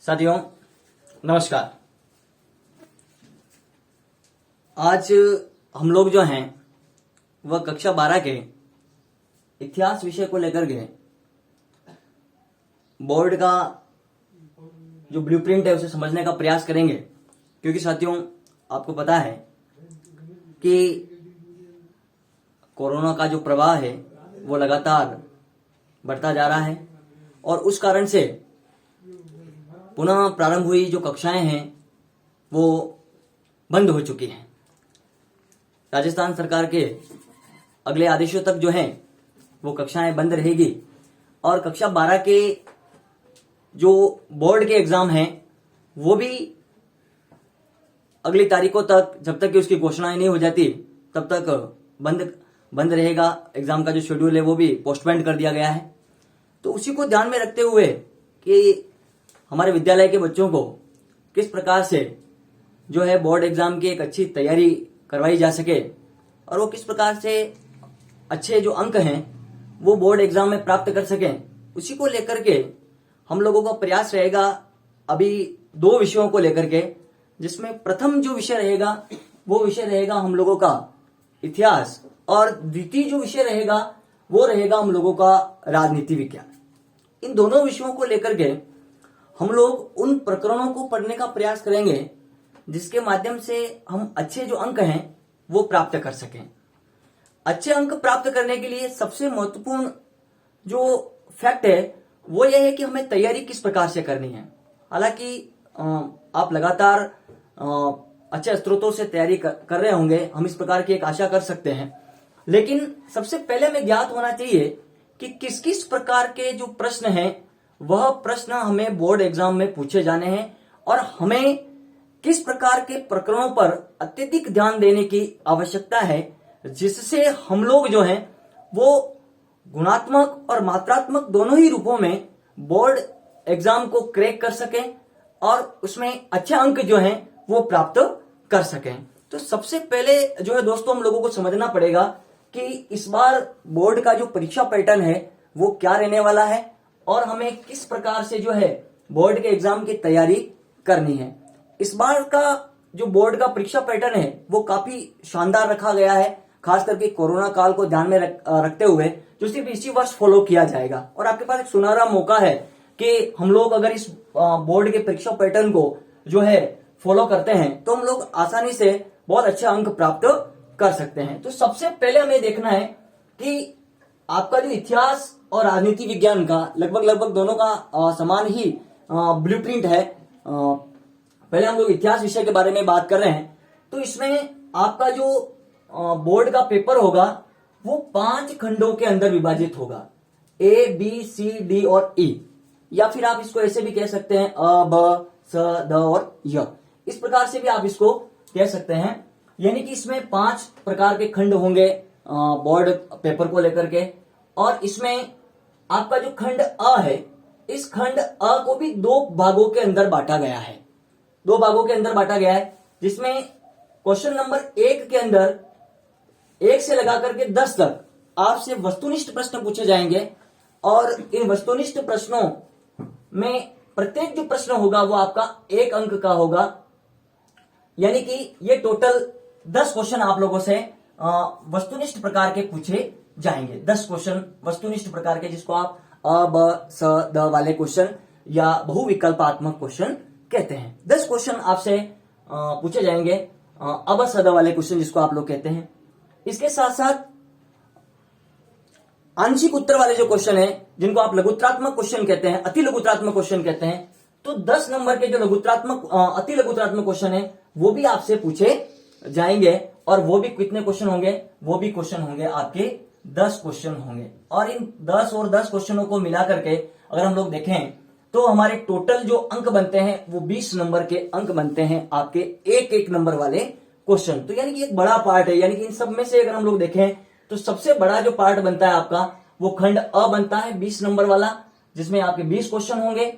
साथियों नमस्कार। आज हम लोग जो हैं वह कक्षा 12 के इतिहास विषय को लेकर के बोर्ड का जो ब्लूप्रिंट है उसे समझने का प्रयास करेंगे, क्योंकि साथियों आपको पता है कि कोरोना का जो प्रवाह है वो लगातार बढ़ता जा रहा है और उस कारण से पुनः प्रारंभ हुई जो कक्षाएं हैं वो बंद हो चुकी हैं। राजस्थान सरकार के अगले आदेशों तक जो है वो कक्षाएं बंद रहेगी और कक्षा 12 के जो बोर्ड के एग्जाम हैं वो भी अगली तारीखों तक, जब तक कि उसकी घोषणाएं नहीं हो जाती तब तक बंद रहेगा। एग्जाम का जो शेड्यूल है वो भी पोस्टपोन कर दिया गया है। तो उसी को ध्यान में रखते हुए कि हमारे विद्यालय के बच्चों को किस प्रकार से जो है बोर्ड एग्जाम की एक अच्छी तैयारी करवाई जा सके और वो किस प्रकार से अच्छे जो अंक हैं वो बोर्ड एग्जाम में प्राप्त कर सकें, उसी को लेकर के हम लोगों का प्रयास रहेगा। अभी दो विषयों को लेकर के, जिसमें प्रथम जो विषय रहेगा वो विषय रहेगा हम लोगों का इतिहास और द्वितीय जो विषय रहेगा वो रहेगा हम लोगों का राजनीति विज्ञान। इन दोनों विषयों को लेकर के हम लोग उन प्रकरणों को पढ़ने का प्रयास करेंगे जिसके माध्यम से हम अच्छे जो अंक हैं वो प्राप्त कर सकें। अच्छे अंक प्राप्त करने के लिए सबसे महत्वपूर्ण जो फैक्ट है वो ये है कि हमें तैयारी किस प्रकार से करनी है। हालांकि आप लगातार अच्छे स्रोतों से तैयारी कर रहे होंगे, हम इस प्रकार की एक आशा कर सकते हैं, लेकिन सबसे पहले हमें ज्ञात होना चाहिए कि किस किस प्रकार के जो प्रश्न हैं वह प्रश्न हमें बोर्ड एग्जाम में पूछे जाने हैं और हमें किस प्रकार के प्रकरणों पर अत्यधिक ध्यान देने की आवश्यकता है, जिससे हम लोग जो हैं वो गुणात्मक और मात्रात्मक दोनों ही रूपों में बोर्ड एग्जाम को क्रैक कर सकें और उसमें अच्छे अंक जो हैं वो प्राप्त कर सकें। तो सबसे पहले जो है दोस्तों हम लोगों को समझना पड़ेगा कि इस बार बोर्ड का जो परीक्षा पैटर्न है वो क्या रहने वाला है और हमें किस प्रकार से जो है बोर्ड के एग्जाम की तैयारी करनी है। इस बार का जो बोर्ड का परीक्षा पैटर्न है वो काफी शानदार रखा गया है, खास करके कोरोना काल को ध्यान में रखते हुए, जो सिर्फ इसी वर्ष फॉलो किया जाएगा। और आपके पास एक सुनहरा मौका है कि हम लोग अगर इस बोर्ड के परीक्षा पैटर्न को जो है फॉलो करते हैं तो हम लोग आसानी से बहुत अच्छे अंक प्राप्त कर सकते हैं। तो सबसे पहले हमें देखना है कि आपका जो इतिहास और राजनीति विज्ञान का लगभग दोनों का समान ही ब्लूप्रिंट है। पहले हम लोग इतिहास विषय के बारे में बात कर रहे हैं। तो इसमें आपका जो बोर्ड का पेपर होगा वो 5 खंडों के अंदर विभाजित होगा, A, B, C, D और E, या फिर आप इसको ऐसे भी कह सकते हैं अ, ब, स, द और य। इस प्रकार से भी आप इसको कह सकते हैं। यानी कि इसमें 5 प्रकार के खंड होंगे बोर्ड पेपर को लेकर के, और इसमें आपका जो खंड अ है, इस खंड अ को भी 2 भागों के अंदर बांटा गया है। 2 भागों के अंदर बांटा गया है, जिसमें क्वेश्चन नंबर 1 के अंदर 1 से लगा करके 10 तक आपसे वस्तुनिष्ठ प्रश्न पूछे जाएंगे और इन वस्तुनिष्ठ प्रश्नों में प्रत्येक जो प्रश्न होगा वो आपका 1 अंक का होगा। यानी कि ये टोटल 10 क्वेश्चन आप लोगों से वस्तुनिष्ठ प्रकार के पूछे जाएंगे। 10 क्वेश्चन वस्तुनिष्ठ प्रकार के, जिसको आप अ, ब, स, द वाले क्वेश्चन या बहुविकल्पात्मक क्वेश्चन कहते हैं। 10 क्वेश्चन आपसे पूछे जाएंगे, अ, ब, स, द वाले क्वेश्चन जिसको आप लोग कहते हैं। इसके साथ साथ आंशिक उत्तर वाले जो क्वेश्चन है, जिनको आप लघुत्रात्मक क्वेश्चन कहते हैं, अति लघुत्रात्मक क्वेश्चन कहते हैं, तो 10 नंबर के जो अति लघुत्रात्मक क्वेश्चन है वो भी आपसे पूछे जाएंगे। और वो भी कितने क्वेश्चन होंगे? वो भी क्वेश्चन होंगे आपके 10 क्वेश्चन होंगे। और इन 10 और 10 क्वेश्चनों को मिला करके अगर हम लोग देखें तो हमारे टोटल जो अंक बनते हैं वो 20 नंबर के अंक बनते हैं आपके एक नंबर वाले क्वेश्चन। तो यानी कि एक बड़ा पार्ट है। यानी कि इन सब में से अगर हम लोग देखें तो सबसे बड़ा जो पार्ट बनता है आपका वो खंड अ बनता है, 20 नंबर वाला, जिसमें आपके 20 क्वेश्चन होंगे।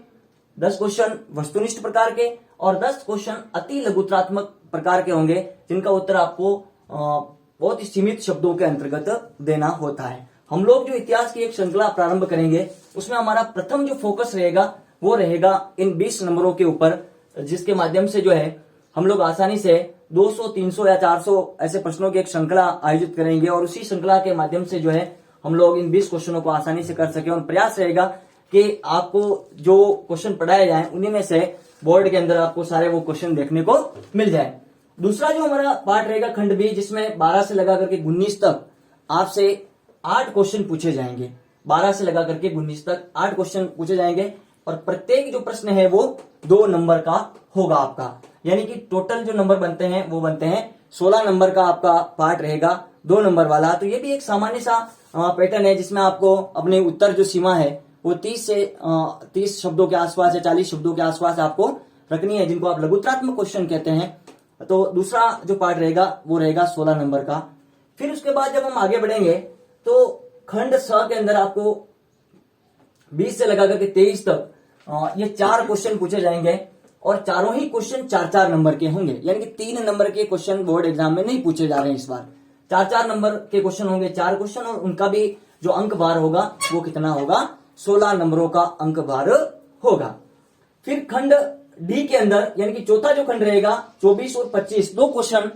10 क्वेश्चन वस्तुनिष्ठ प्रकार के और 10 क्वेश्चन अति लघुत्रात्मक प्रकार के होंगे, जिनका उत्तर आपको बहुत ही सीमित शब्दों के अंतर्गत देना होता है। हम लोग जो इतिहास की एक श्रृंखला प्रारंभ करेंगे उसमें हमारा प्रथम जो फोकस रहेगा वो रहेगा इन 20 नंबरों के ऊपर, जिसके माध्यम से जो है हम लोग आसानी से 200, 300 या 400 ऐसे प्रश्नों की एक श्रृंखला आयोजित करेंगे और उसी श्रृंखला के माध्यम से जो है हम लोग इन 20 क्वेश्चनों को आसानी से कर सके। और प्रयास रहेगा कि आपको जो क्वेश्चन पढ़ाए जाए उन्हीं में से बोर्ड के अंदर आपको सारे वो क्वेश्चन देखने को मिल जाए। दूसरा जो हमारा पार्ट रहेगा खंड बी, जिसमें 12 से लगा करके 19 तक आपसे 8 क्वेश्चन पूछे जाएंगे। 12 से लगा करके 19 तक 8 क्वेश्चन पूछे जाएंगे और प्रत्येक जो प्रश्न है वो 2 नंबर का होगा आपका, यानी कि टोटल जो नंबर बनते हैं वो बनते हैं 16 नंबर का आपका पार्ट रहेगा 2 नंबर वाला। तो ये भी एक सामान्य सा पैटर्न है जिसमें आपको अपने उत्तर जो सीमा है वो 30 शब्दों के आसपास या 40 शब्दों के आसपास आपको रखनी है, जिनको आप लघुत्रात्मक क्वेश्चन कहते हैं। तो दूसरा जो पार्ट रहेगा वो रहेगा 16 नंबर का। फिर उसके बाद जब हम आगे बढ़ेंगे तो खंड स के अंदर आपको 20 से लगा करके 23 तक ये 4 क्वेश्चन पूछे जाएंगे और चारों ही क्वेश्चन 4-4 नंबर के होंगे, यानी कि 3 नंबर के क्वेश्चन बोर्ड एग्जाम में नहीं पूछे जा रहे हैं इस बार। 4-4 नंबर के क्वेश्चन होंगे, 4 क्वेश्चन, और उनका भी जो अंक भार होगा वो कितना होगा, 16 नंबरों का अंक भार होगा। फिर खंड डी के अंदर, यानी कि चौथा जो खंड रहेगा, 24 और 25 2 क्वेश्चन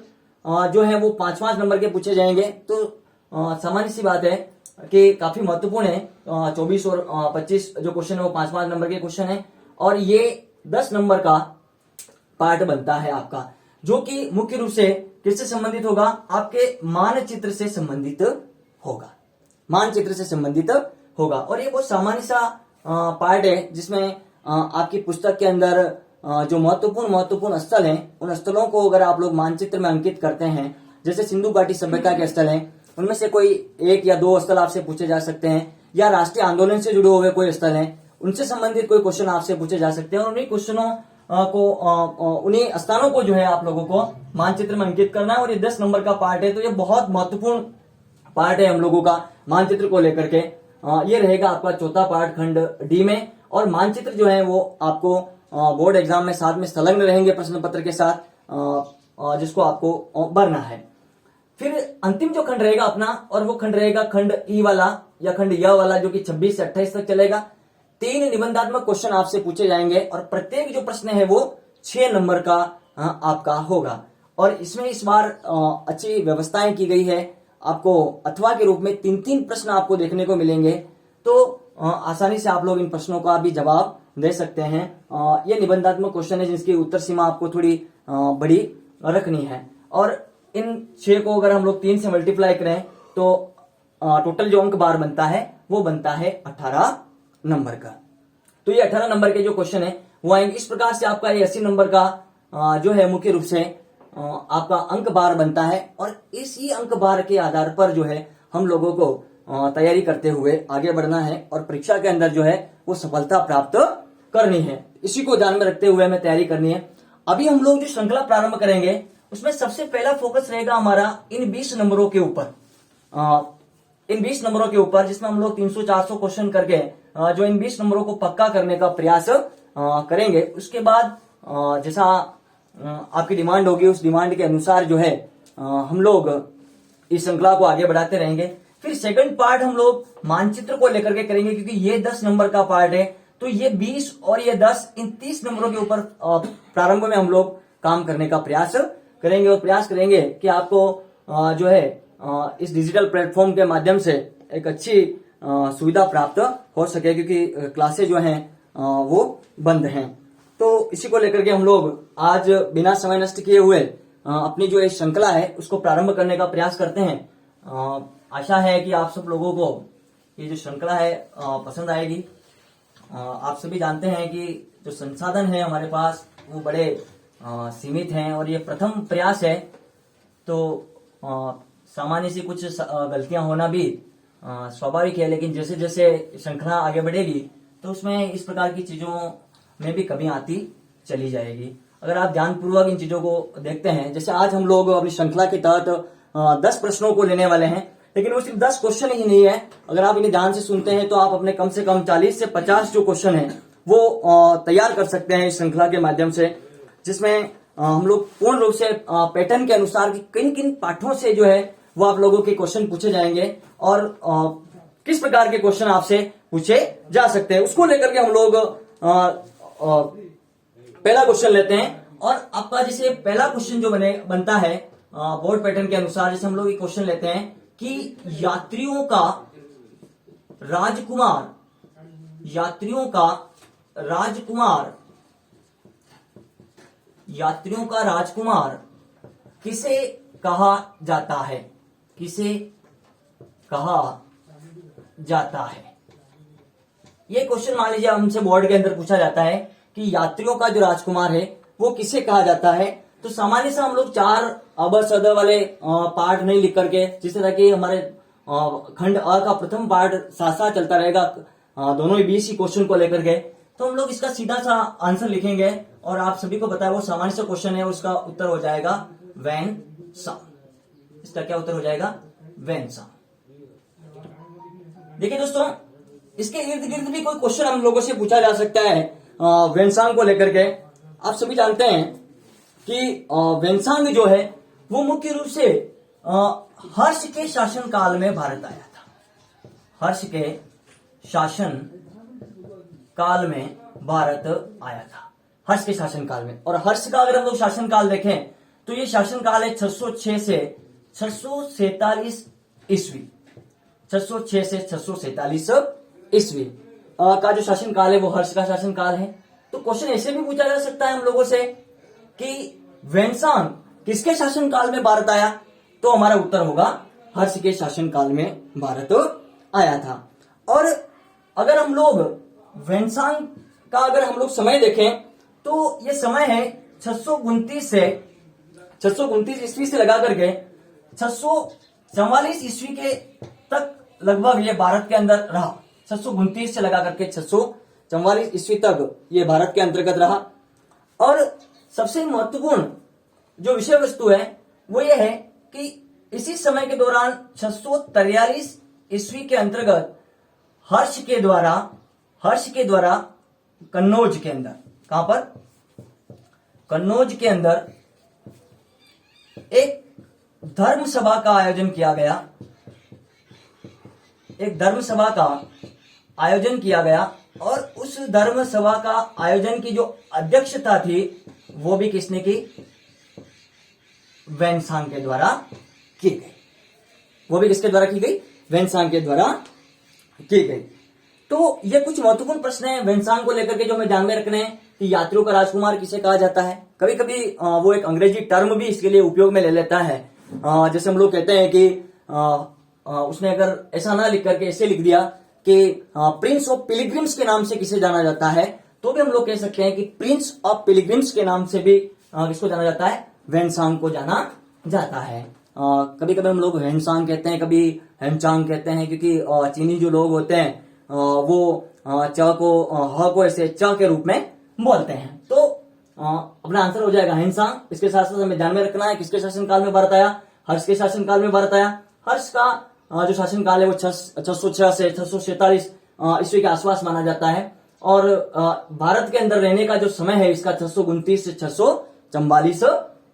जो है वो 5-5 नंबर के पूछे जाएंगे। तो सामान्य सी बात है कि काफी महत्वपूर्ण है। 24 और 25 जो क्वेश्चन है वो 5-5 नंबर के क्वेश्चन है और ये 10 नंबर का पार्ट बनता है आपका, जो कि मुख्य रूप से किससे संबंधित होगा, आपके मानचित्र से संबंधित होगा, मानचित्र से संबंधित होगा। और ये बहुत सामान्य सा पार्ट है जिसमें आपकी पुस्तक के अंदर जो महत्वपूर्ण स्थल हैं, उन स्थलों को अगर आप लोग मानचित्र में अंकित करते हैं, जैसे सिंधु घाटी सभ्यता के स्थल हैं, उनमें से कोई 1 या 2 स्थल आपसे पूछे जा सकते हैं, या राष्ट्रीय आंदोलन से जुड़े हुए कोई स्थल हैं उनसे संबंधित कोई क्वेश्चन आपसे पूछे जा सकते हैं। और उन्हीं क्वेश्चनों को उन्हीं स्थानों को जो है आप लोगों को मानचित्र में अंकित करना है। और ये 10 नंबर का पार्ट है, तो ये बहुत महत्वपूर्ण पार्ट है हम लोगों का मानचित्र को लेकर के। ये रहेगा आपका चौथा पार्ट खंड डी में। और मानचित्र जो है वो आपको बोर्ड एग्जाम में साथ में संलग्न रहेंगे प्रश्न पत्र के साथ, जिसको आपको भरना है। फिर अंतिम जो खंड रहेगा अपना, और वो खंड रहेगा खंड ई वाला या खंड य वाला, जो कि 26 से 28 तक चलेगा। 3 निबंधात्मक क्वेश्चन आपसे पूछे जाएंगे और प्रत्येक जो प्रश्न है वो 6 नंबर का आपका होगा। और इसमें इस बार अच्छी व्यवस्थाएं की गई है, आपको अथवा के रूप में 3-3 प्रश्न आपको देखने को मिलेंगे। तो आसानी से आप लोग इन प्रश्नों का भी जवाब दे सकते हैं। ये निबंधात्मक क्वेश्चन है जिसकी उत्तर सीमा आपको थोड़ी बड़ी रखनी है। और इन 6 को अगर हम लोग 3 से मल्टीप्लाई करें तो टोटल जो अंक बार बनता है वो बनता है 18 नंबर का। तो ये 18 नंबर के जो क्वेश्चन है वो आएंगे। इस प्रकार से आपका ये 80 नंबर का जो है मुख्य रूप से आपका अंक बार बनता है। और इसी अंक बार के आधार पर जो है हम लोगों को तैयारी करते हुए आगे बढ़ना है और परीक्षा के अंदर जो है वो सफलता प्राप्त करनी है। इसी को ध्यान में रखते हुए हमें तैयारी करनी है। अभी हम लोग जो श्रृंखला प्रारंभ करेंगे उसमें सबसे पहला फोकस रहेगा हमारा इन 20 नंबरों के ऊपर, इन 20 नंबरों के ऊपर, जिसमें हम लोग 300-400 क्वेश्चन करके जो इन 20 नंबरों को पक्का करने का प्रयास करेंगे। उसके बाद जैसा आपकी डिमांड होगी उस डिमांड के अनुसार जो है हम लोग इस श्रृंखला को आगे बढ़ाते रहेंगे। फिर सेकंड पार्ट हम लोग मानचित्र को लेकर के करेंगे, क्योंकि ये 10 नंबर का पार्ट है। तो ये 20 और ये 10 इन 30 नंबरों के ऊपर प्रारंभ में हम लोग काम करने का प्रयास करेंगे और प्रयास करेंगे कि आपको जो है इस डिजिटल प्लेटफॉर्म के माध्यम से एक अच्छी सुविधा प्राप्त हो सके, क्योंकि क्लासेज जो हैं वो बंद हैं। तो इसी को लेकर के हम लोग आज बिना समय नष्ट किए हुए अपनी जो एक श्रृंखला है उसको प्रारंभ करने का प्रयास करते हैं। आशा है कि आप सब लोगों को ये जो श्रृंखला है पसंद आएगी। आप सभी जानते हैं कि जो संसाधन है हमारे पास वो बड़े सीमित हैं और ये प्रथम प्रयास है, तो सामान्य सी कुछ गलतियां होना भी स्वाभाविक है। लेकिन जैसे जैसे श्रृंखला आगे बढ़ेगी तो उसमें इस प्रकार की चीजों में भी कमी आती चली जाएगी। अगर आप ध्यानपूर्वक इन चीजों को देखते हैं, जैसे आज हम लोग अपनी श्रृंखला के तहत 10 प्रश्नों को लेने वाले हैं, लेकिन वो सिर्फ 10 क्वेश्चन ही नहीं है। अगर आप इन्हें ध्यान से सुनते हैं तो आप अपने कम से कम 40 से 50 जो क्वेश्चन है वो तैयार कर सकते हैं इस श्रृंखला के माध्यम से, जिसमें हम लोग पूर्ण रूप से पैटर्न के अनुसार किन किन पाठों से जो है वो आप लोगों के क्वेश्चन पूछे जाएंगे और किस प्रकार के क्वेश्चन आपसे पूछे जा सकते हैं उसको लेकर के हम लोग पहला क्वेश्चन लेते हैं। और आपका जैसे पहला क्वेश्चन जो बनता है बोर्ड पैटर्न के अनुसार, जैसे हम लोग ये क्वेश्चन लेते हैं कि यात्रियों का राजकुमार किसे कहा जाता है? किसे कहा जाता है? ये क्वेश्चन मान लीजिए हमसे बोर्ड के अंदर पूछा जाता है कि यात्रियों का जो राजकुमार है वो किसे कहा जाता है। तो सामान्य से हम लोग 4 अ सद वाले पार्ट नहीं लिख करके, जिस तरह की हमारे खंड अ का प्रथम पार्ट साथ साथ चलता रहेगा दोनों ही 20 ही क्वेश्चन को लेकर के, तो हम लोग इसका सीधा सा आंसर लिखेंगे। और आप सभी को पता है वो सामान्य सा क्वेश्चन है, उसका उत्तर हो जाएगा वैन सांग। इसका क्या उत्तर हो जाएगा? वैन सांग। देखिए दोस्तों, इसके इर्द गिर्द भी कोई क्वेश्चन हम लोगों से पूछा जा सकता है वेनसांग को लेकर के। आप सभी जानते हैं कि वेनसांग जो है वो मुख्य रूप से हर्ष के शासन काल में भारत आया था। हर्ष के शासन काल में भारत आया था, हर्ष के शासन काल में। और हर्ष का अगर हम लोग शासन काल देखें तो ये शासन काल है 606 से 647 ईस्वी। 606 से 647 ईस्वी का जो शासन काल है वो हर्ष का शासन काल है। तो क्वेश्चन ऐसे भी पूछा जा सकता है हम लोगों से कि वेनसांग किसके शासन काल में भारत आया? तो हमारा उत्तर होगा हर्ष के शासन काल में भारत आया था। और अगर हम लोग वेनसांग का अगर हम लोग समय देखें तो ये समय है 629 ईस्वी से लगा करके 644 ईस्वी के तक लगभग ये भारत के अंदर रहा। 629 से लगा करके 644 ईस्वी तक ये भारत के अंतर्गत रहा। और सबसे महत्वपूर्ण जो विषय वस्तु है वो ये है कि इसी समय के दौरान 643 ईस्वी के अंतर्गत हर्ष के द्वारा कन्नौज के अंदर, कहां पर? कन्नौज के अंदर एक धर्म सभा का आयोजन किया गया। एक धर्म सभा का आयोजन किया गया और उस धर्म सभा का आयोजन की जो अध्यक्षता थी वो भी किसने की? वेनसांग के द्वारा की गई। वो भी किसके द्वारा की गई? वेनसांग के द्वारा की गई। तो ये कुछ महत्वपूर्ण प्रश्न है वेनसांग को लेकर के जो हमें ध्यान में रखने हैं कि यात्रियों का राजकुमार किसे कहा जाता है। कभी कभी वो एक अंग्रेजी टर्म भी इसके लिए उपयोग में ले लेता है। जैसे हम लोग कहते हैं कि उसने अगर ऐसा ना लिख करके ऐसे लिख दिया कि प्रिंस ऑफ पिलग्रिम्स के नाम से किसे जाना जाता है, तो भी हम लोग कह सकते हैं कि प्रिंस ऑफ पिलग्रिम्स के नाम से भी किसको जाना जाता है? वेनसांग को जाना जाता है। कभी कभी हम लोग हेनसांग कहते हैं, कभी हेनचांग कहते हैं, क्योंकि चीनी जो लोग होते हैं वो च को ह को ऐसे च के रूप में बोलते हैं। तो अपना आंसर हो जाएगा हेनसांग। इसके साथ साथ हमें ध्यान में रखना है किसके शासनकाल में भारत आया? हर्ष के शासनकाल में भारत आया। हर्ष का जो शासनकाल है वो 606 से 647 ईस्वी के आसपास माना जाता है। और भारत के अंदर रहने का जो समय है इसका 629 से 644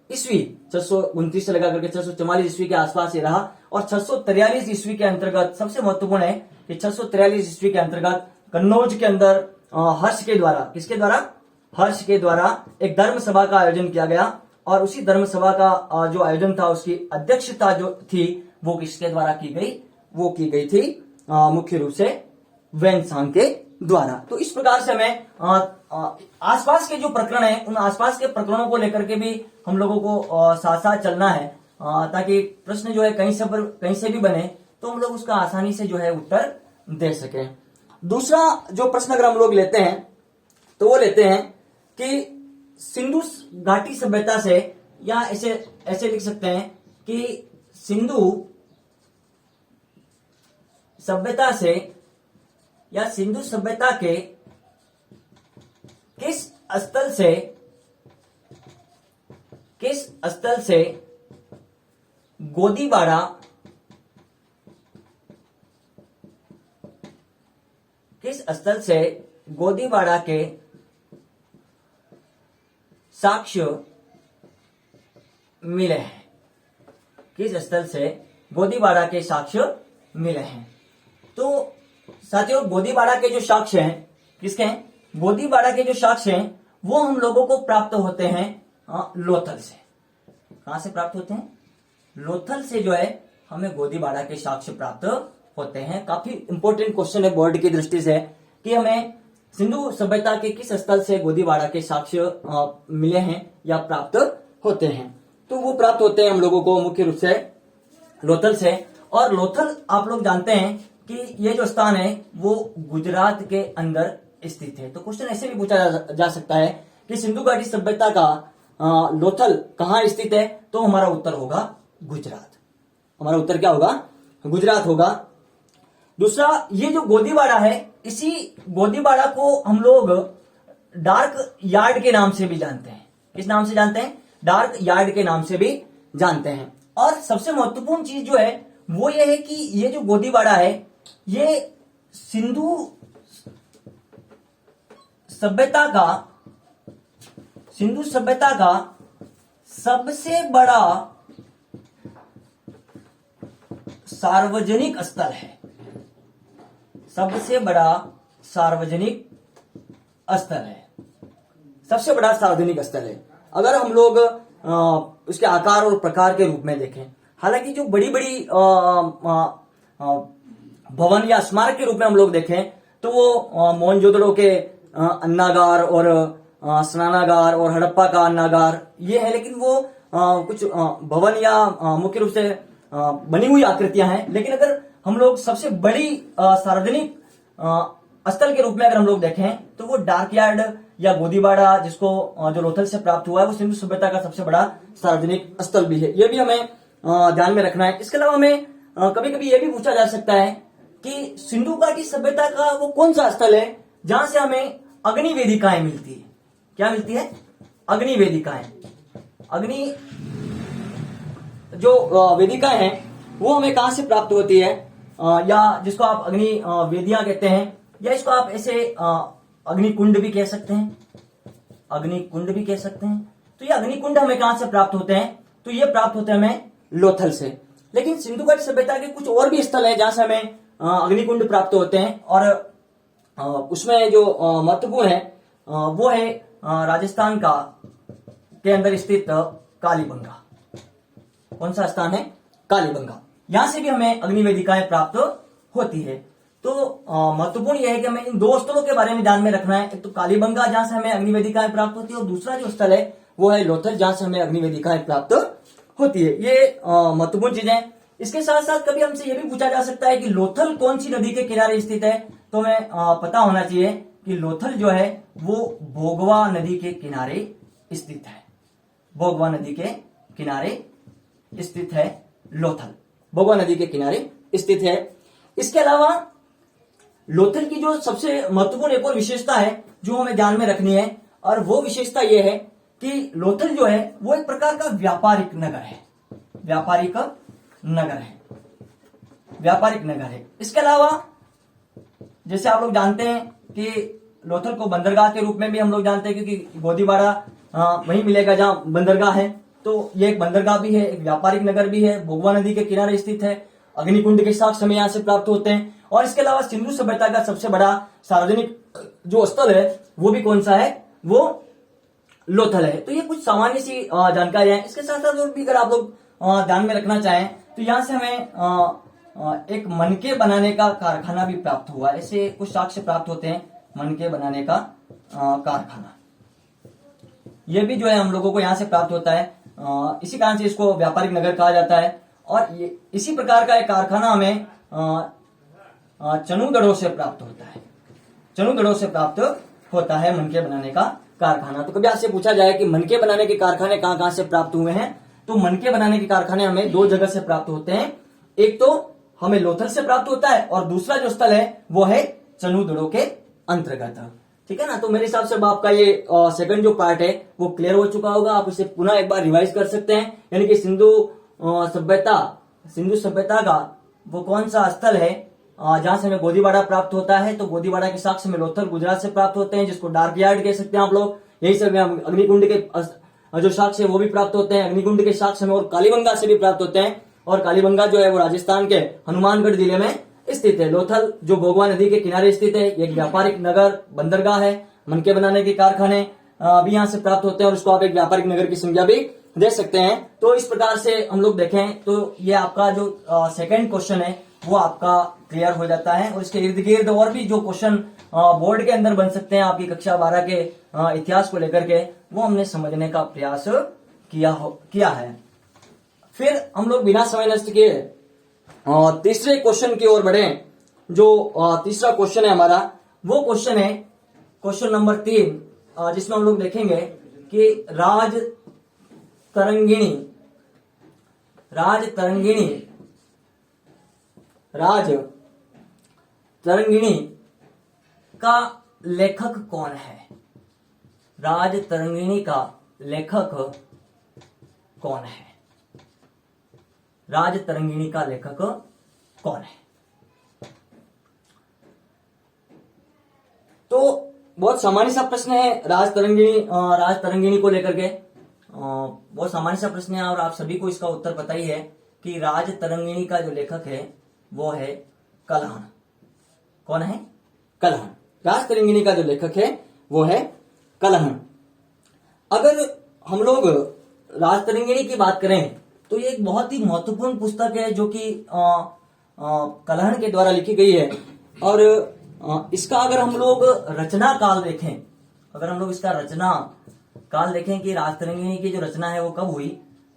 ईस्वी, 629 से लगा करके 644 ईस्वी के आसपास ये रहा। और 643 ईस्वी के अंतर्गत सबसे महत्वपूर्ण है कि 643 ईस्वी के अंतर्गत कन्नौज के अंदर हर्ष के द्वारा, किसके द्वारा? हर्ष के द्वारा एक धर्म सभा का आयोजन किया गया। और उसी धर्म सभा का जो आयोजन था उसकी अध्यक्षता जो थी वो किसके द्वारा की गई? वो की गई थी मुख्य रूप से वेनसांग के द्वारा। तो इस प्रकार से हमें आसपास के जो प्रकरण है उन आसपास के प्रकरणों को लेकर के भी हम लोगों को साथ साथ चलना है, ताकि प्रश्न जो है कहीं से भी बने तो हम लोग उसका आसानी से जो है उत्तर दे सके। दूसरा जो प्रश्न अगर हम लोग लेते हैं तो वो लेते हैं कि सिंधु घाटी सभ्यता से, या ऐसे लिख सकते हैं कि सिंधु सभ्यता से या सिंधु सभ्यता के किस स्थल से गोदीबाड़ा के साक्ष्य मिले हैं? किस स्थल से गोदीबाड़ा के साक्ष्य मिले हैं? तो साथियों, गोदीबाड़ा के जो साक्ष्य हैं किसके हैं? गोदीबाड़ा के जो साक्ष्य हैं वो हम लोगों को प्राप्त होते हैं लोथल से। कहां से प्राप्त होते हैं? लोथल से जो है हमें गोदीबाड़ा के साक्ष्य प्राप्त होते हैं। काफी इंपॉर्टेंट क्वेश्चन है बोर्ड की दृष्टि से कि हमें सिंधु सभ्यता के किस स्थल से गोदीबाड़ा के साक्ष्य मिले हैं या प्राप्त होते हैं। तो वो प्राप्त होते हैं हम लोगों को मुख्य रूप से लोथल से। और लोथल आप लोग जानते हैं कि ये जो स्थान है वो गुजरात के अंदर स्थित है। तो क्वेश्चन ऐसे भी पूछा जा सकता है कि सिंधु घाटी सभ्यता का लोथल कहाँ स्थित है? तो हमारा उत्तर होगा गुजरात। हमारा उत्तर क्या होगा? गुजरात होगा। दूसरा, ये जो गोदीबाड़ा है, इसी गोदीबाड़ा को हम लोग डार्क यार्ड के नाम से भी जानते हैं। किस नाम से जानते हैं? डार्क यार्ड के नाम से भी जानते हैं। और सबसे महत्वपूर्ण चीज जो है वो ये है कि ये जो गोदीबाड़ा है ये सिंधु सभ्यता का सबसे बड़ा सार्वजनिक स्थल है। सबसे बड़ा सार्वजनिक स्थल है। सबसे बड़ा सार्वजनिक स्थल है। अगर हम लोग उसके आकार और प्रकार के रूप में देखें, हालांकि जो बड़ी बड़ी भवन या स्मारक के रूप में हम लोग देखें तो वो मोहनजोदड़ो के अन्नागार और स्नानागार और हड़प्पा का अन्नागार ये है, लेकिन वो कुछ भवन या मुख्य रूप से बनी हुई आकृतियां हैं। लेकिन अगर हम लोग सबसे बड़ी सार्वजनिक स्थल के रूप में अगर हम लोग देखें तो वो डार्क यार्ड या गोदीबाड़ा, जिसको जो लोथल से प्राप्त हुआ है, वो सिंधु सभ्यता का सबसे बड़ा सार्वजनिक स्थल भी है। ये भी हमें ध्यान में रखना है। इसके अलावा हमें कभी कभी ये भी पूछा जा सकता है कि सिंधु घाटी सभ्यता का वो कौन सा स्थल है जहां से हमें अग्नि वेदिकाएं मिलती है। क्या मिलती है? अग्नि वेदिकाएं। अग्नि जो वेदिकाएं हैं वो हमें कहां से प्राप्त होती है, या जिसको आप अग्नि वेदियां कहते हैं, या इसको आप ऐसे अग्निकुंड भी कह सकते हैं। अग्निकुंड भी कह सकते हैं। तो ये अग्निकुंड हमें कहां से प्राप्त होते हैं? तो ये प्राप्त होते हैं हमें लोथल से। लेकिन सिंधु घाटी सभ्यता के कुछ और भी स्थल है जहां से हमें अग्निकुंड प्राप्त होते हैं। और उसमें जो महत्वपूर्ण है वो है राजस्थान के अंदर स्थित कालीबंगा। कौन सा स्थान है? कालीबंगा। यहां से भी हमें अग्निवेदिकाएं प्राप्त होती है। तो महत्वपूर्ण यह है कि हमें इन दो स्थलों के बारे में ध्यान में रखना है। एक तो कालीबंगा जहां से हमें अग्निवेदिकाएं प्राप्त होती है, और दूसरा जो स्थल है वो है लोथल जहां से हमें अग्निवेदिकाएं प्राप्त होती है। ये महत्वपूर्ण चीज है। इसके साथ साथ कभी हमसे यह भी पूछा जा सकता है कि लोथल कौन सी नदी के किनारे स्थित है। तो हमें पता होना चाहिए कि लोथल जो है वो भोगवा नदी के किनारे स्थित है। भोगवा नदी के किनारे स्थित है लोथल। भोगवा नदी के किनारे स्थित है। इसके अलावा लोथल की जो सबसे महत्वपूर्ण एक और विशेषता है जो हमें ध्यान में रखनी है, और वो विशेषता यह है कि लोथल जो है वो एक प्रकार का व्यापारिक नगर है। व्यापारिक नगर है। व्यापारिक नगर है। इसके अलावा जैसे आप लोग जानते हैं कि लोथल को बंदरगाह के रूप में भी हम लोग जानते हैं, क्योंकि गोदीबाड़ा वहीं मिलेगा जहां बंदरगाह है। तो ये एक बंदरगाह भी है, एक व्यापारिक नगर भी है, भोगवा नदी के किनारे स्थित है। अग्निकुंड के साक्ष्य हमें यहां से प्राप्त होते हैं। और इसके अलावा सिंधु सभ्यता का सबसे बड़ा सार्वजनिक जो स्थल है वो भी कौन सा है? वो लोथल है। तो ये कुछ सामान्य सी जानकारी है। इसके साथ साथ और भी अगर आप लोग ध्यान में रखना चाहें तो यहां से हमें एक मनके बनाने का कारखाना भी प्राप्त हुआ। ऐसे कुछ साक्ष्य प्राप्त होते हैं मनके बनाने का कारखाना। ये भी जो है हम लोगों को यहां से प्राप्त होता है। इसी कारण से इसको व्यापारिक नगर कहा जाता है। और ये इसी प्रकार का एक कारखाना हमें चनूगढ़ों से प्राप्त होता है। चनूगढ़ों से प्राप्त होता है मनके बनाने का कारखाना। तो कभी आपसे पूछा जाए कि मनके बनाने के कारखाने कहां कहां से प्राप्त हुए हैं, तो मनके बनाने के कारखाने हमें दो जगह से प्राप्त होते हैं। एक तो हमें लोथल से प्राप्त होता है, और दूसरा जो स्थल है वो है चनूगढ़ों के अंतर्गत। ठीक है ना। तो मेरे हिसाब से अब आपका ये सेकंड जो पार्ट है वो क्लियर हो चुका होगा। आप इसे पुनः एक बार रिवाइज कर सकते हैं। यानी कि सिंधु सभ्यता का वो कौन सा स्थल है जहां से हमें गोदीबाड़ा प्राप्त होता है। तो गोदीबाड़ा के साक्ष्य में लोथल गुजरात से प्राप्त होते हैं, जिसको डार्क यार्ड कह सकते हैं आप लोग। यही सब अग्निकुंड के जो साक्ष्य वो भी प्राप्त होते हैं। अग्निकुंड के साक्ष्य में और कालीबंगा से भी प्राप्त होते हैं। और कालीबंगा जो है वो राजस्थान के हनुमानगढ़ जिले में स्थित है। लोथल जो भोगवा नदी के किनारे स्थित है, एक व्यापारिक नगर बंदरगाह है। मनके बनाने के कारखाने भी यहाँ से प्राप्त होते हैं और उसको आप एक व्यापारिक नगर की संज्ञा भी दे सकते हैं। तो इस प्रकार से हम लोग देखें तो ये आपका जो सेकंड क्वेश्चन है वो आपका क्लियर हो जाता है। और इसके इर्द गिर्द और भी जो क्वेश्चन बोर्ड के अंदर बन सकते हैं आपकी कक्षा 12 के इतिहास को लेकर के, वो हमने समझने का प्रयास किया है। फिर हम लोग बिना समय नष्ट किए तीसरे क्वेश्चन की ओर बढ़े। जो तीसरा क्वेश्चन है हमारा वो क्वेश्चन है क्वेश्चन नंबर 3, जिसमें हम लोग देखेंगे कि राज तरंगिणी का लेखक कौन है? राज तरंगिणी का लेखक कौन है? राज तरंगिणी का लेखक कौन है? तो बहुत सामान्य सा प्रश्न है राज तरंगिणी को लेकर के, बहुत सामान्य सा प्रश्न है और आप सभी को इसका उत्तर पता ही है कि राज तरंगिणी का जो लेखक है वो है कलहण। कौन है? कलहण। राज तरंगिणी का जो लेखक है वो है कलहण। अगर हम लोग राज तरंगिणी की बात करें तो ये एक बहुत ही महत्वपूर्ण पुस्तक है जो कि कलहण के द्वारा लिखी गई है। और इसका अगर हम लोग रचना काल देखें, अगर हम लोग इसका रचना काल देखें कि राज तरंगिणी की जो रचना है वो कब हुई,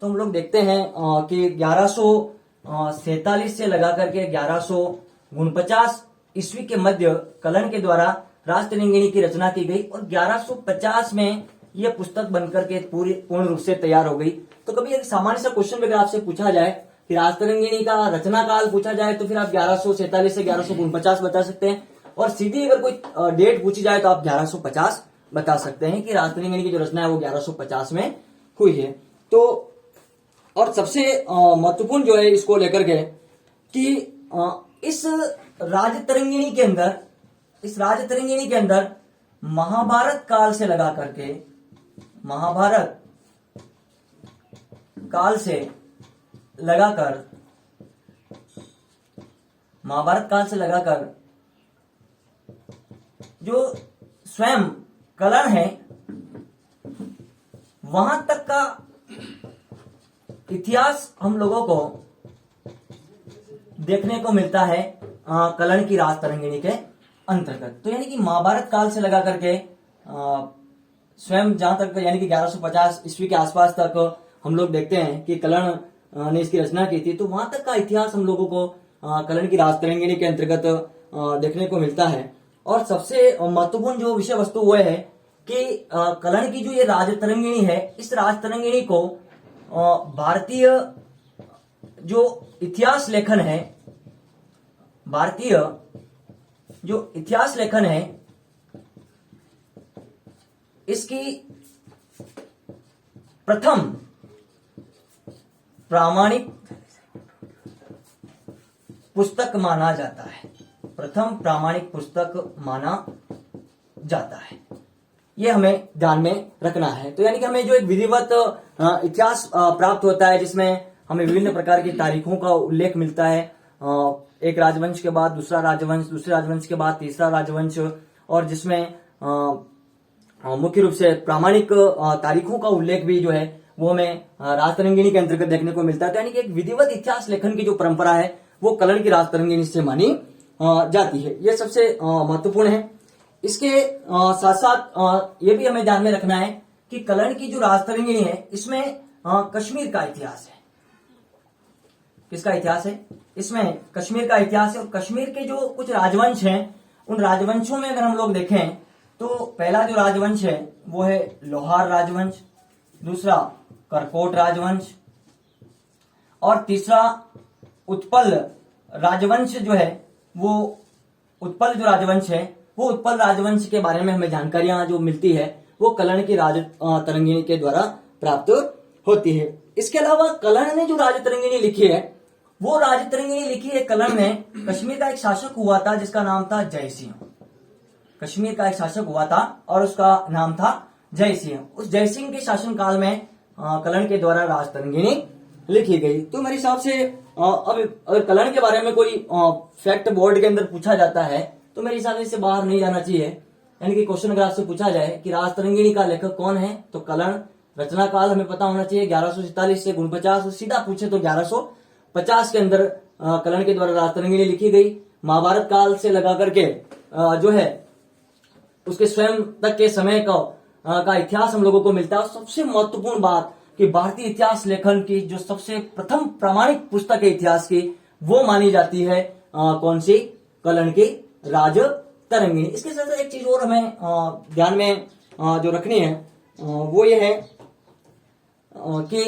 तो हम लोग देखते हैं कि 1147 से लगा करके 1149 ईस्वी के मध्य कलहण के द्वारा राज तरंगिणी की रचना की गई और 1150 में यह पुस्तक बनकर के पूर्ण रूप से तैयार हो गई। तो कभी एक सामान्य सा क्वेश्चन अगर आपसे पूछा जाए कि राज तरंगिणी का रचना काल पूछा जाए तो फिर आप 1147 से 1149 बता सकते हैं, और सीधी अगर कोई डेट पूछी जाए तो आप 1150 बता सकते हैं कि राज तरंगिणी की जो रचना है वो 1150 में हुई है। तो और सबसे महत्वपूर्ण जो है इसको लेकर के कि इस राज तरंगिणी के अंदर महाभारत काल से लगा करके जो स्वयं कलहण है वहां तक का इतिहास हम लोगों को देखने को मिलता है कलहण की राज तरंगिणी के अंतर्गत। तो यानी कि महाभारत काल से लगा करके स्वयं जहां तक यानी कि 1150 ईस्वी के आसपास तक हम लोग देखते हैं कि कलहण ने इसकी रचना की थी, तो वहां तक का इतिहास हम लोगों को कलहण की राज तरंगिणी के अंतर्गत देखने को मिलता है। और सबसे महत्वपूर्ण जो विषय वस्तु वो है कि कलहण की जो ये राज तरंगिणी है, इस राज तरंगिणी को भारतीय जो इतिहास लेखन है इसकी प्रथम प्रामाणिक पुस्तक माना जाता है। ये हमें ध्यान में रखना है। तो यानी कि हमें जो एक विधिवत इतिहास प्राप्त होता है जिसमें हमें विभिन्न प्रकार की तारीखों का उल्लेख मिलता है, एक राजवंश के बाद दूसरा राजवंश, दूसरे राजवंश के बाद तीसरा राजवंश, और जिसमें मुख्य रूप से प्रामाणिक तारीखों का उल्लेख भी जो है वो हमें राज तरंगिणी के अंतर्गत देखने को मिलता है। तो यानी कि एक विधिवत इतिहास लेखन की जो परंपरा है वो कलहण की राज तरंगिणी से मानी जाती है। ये सबसे महत्वपूर्ण है। इसके साथ साथ ये भी हमें ध्यान में रखना है कि कलहण की जो राज तरंगिणी है इसमें कश्मीर का इतिहास है। किसका इतिहास है? इसमें कश्मीर का इतिहास है। और कश्मीर के जो कुछ राजवंश हैं उन राजवंशों में अगर हम लोग देखें तो पहला जो राजवंश है वो है लोहार राजवंश, दूसरा करकोट राजवंश, और तीसरा उत्पल राजवंश जो है वो उत्पल जो राजवंश है वो उत्पल राजवंश के बारे में हमें जानकारियां जो मिलती है वो कलहण की राज तरंगिणी के द्वारा प्राप्त होती है। इसके अलावा कलहण ने जो राज तरंगिणी लिखी है वो राज तरंगिणी लिखी है कलहण ने। कश्मीर का एक शासक हुआ था जिसका नाम था जय सिंह। कश्मीर का एक शासक हुआ था और उसका नाम था जय सिंह। उस जय सिंह के शासनकाल में कलहण के द्वारा राज तरंगिणी लिखी गई। तो मेरे हिसाब से अब अगर कलहण के बारे में कोई फैक्ट बोर्ड के अंदर पूछा जाता है तो मेरे हिसाब से इससे बाहर नहीं जाना चाहिए यानी कि क्वेश्चन अगर आपसे पूछा जाए कि राजतरंगिणी का लेखक कौन है, तो कर्ण। रचना काल हमें पता होना चाहिए 1147 से 49, सीधा पूछे तो 1150 के अंदर कर्ण के द्वारा राजतरंगिणी लिखी गई। महाभारत काल से लगा करके जो है उसके स्वयं तक के समय का इतिहास हम लोगों को मिलता है। और सबसे महत्वपूर्ण बात कि भारतीय इतिहास लेखन की जो सबसे प्रथम प्रामाणिक पुस्तक है इतिहास की, वो मानी जाती है कौन सी? कर्ण की राजतरंगिणी। इसके साथ साथ एक चीज और हमें ध्यान में जो रखनी है वो ये है कि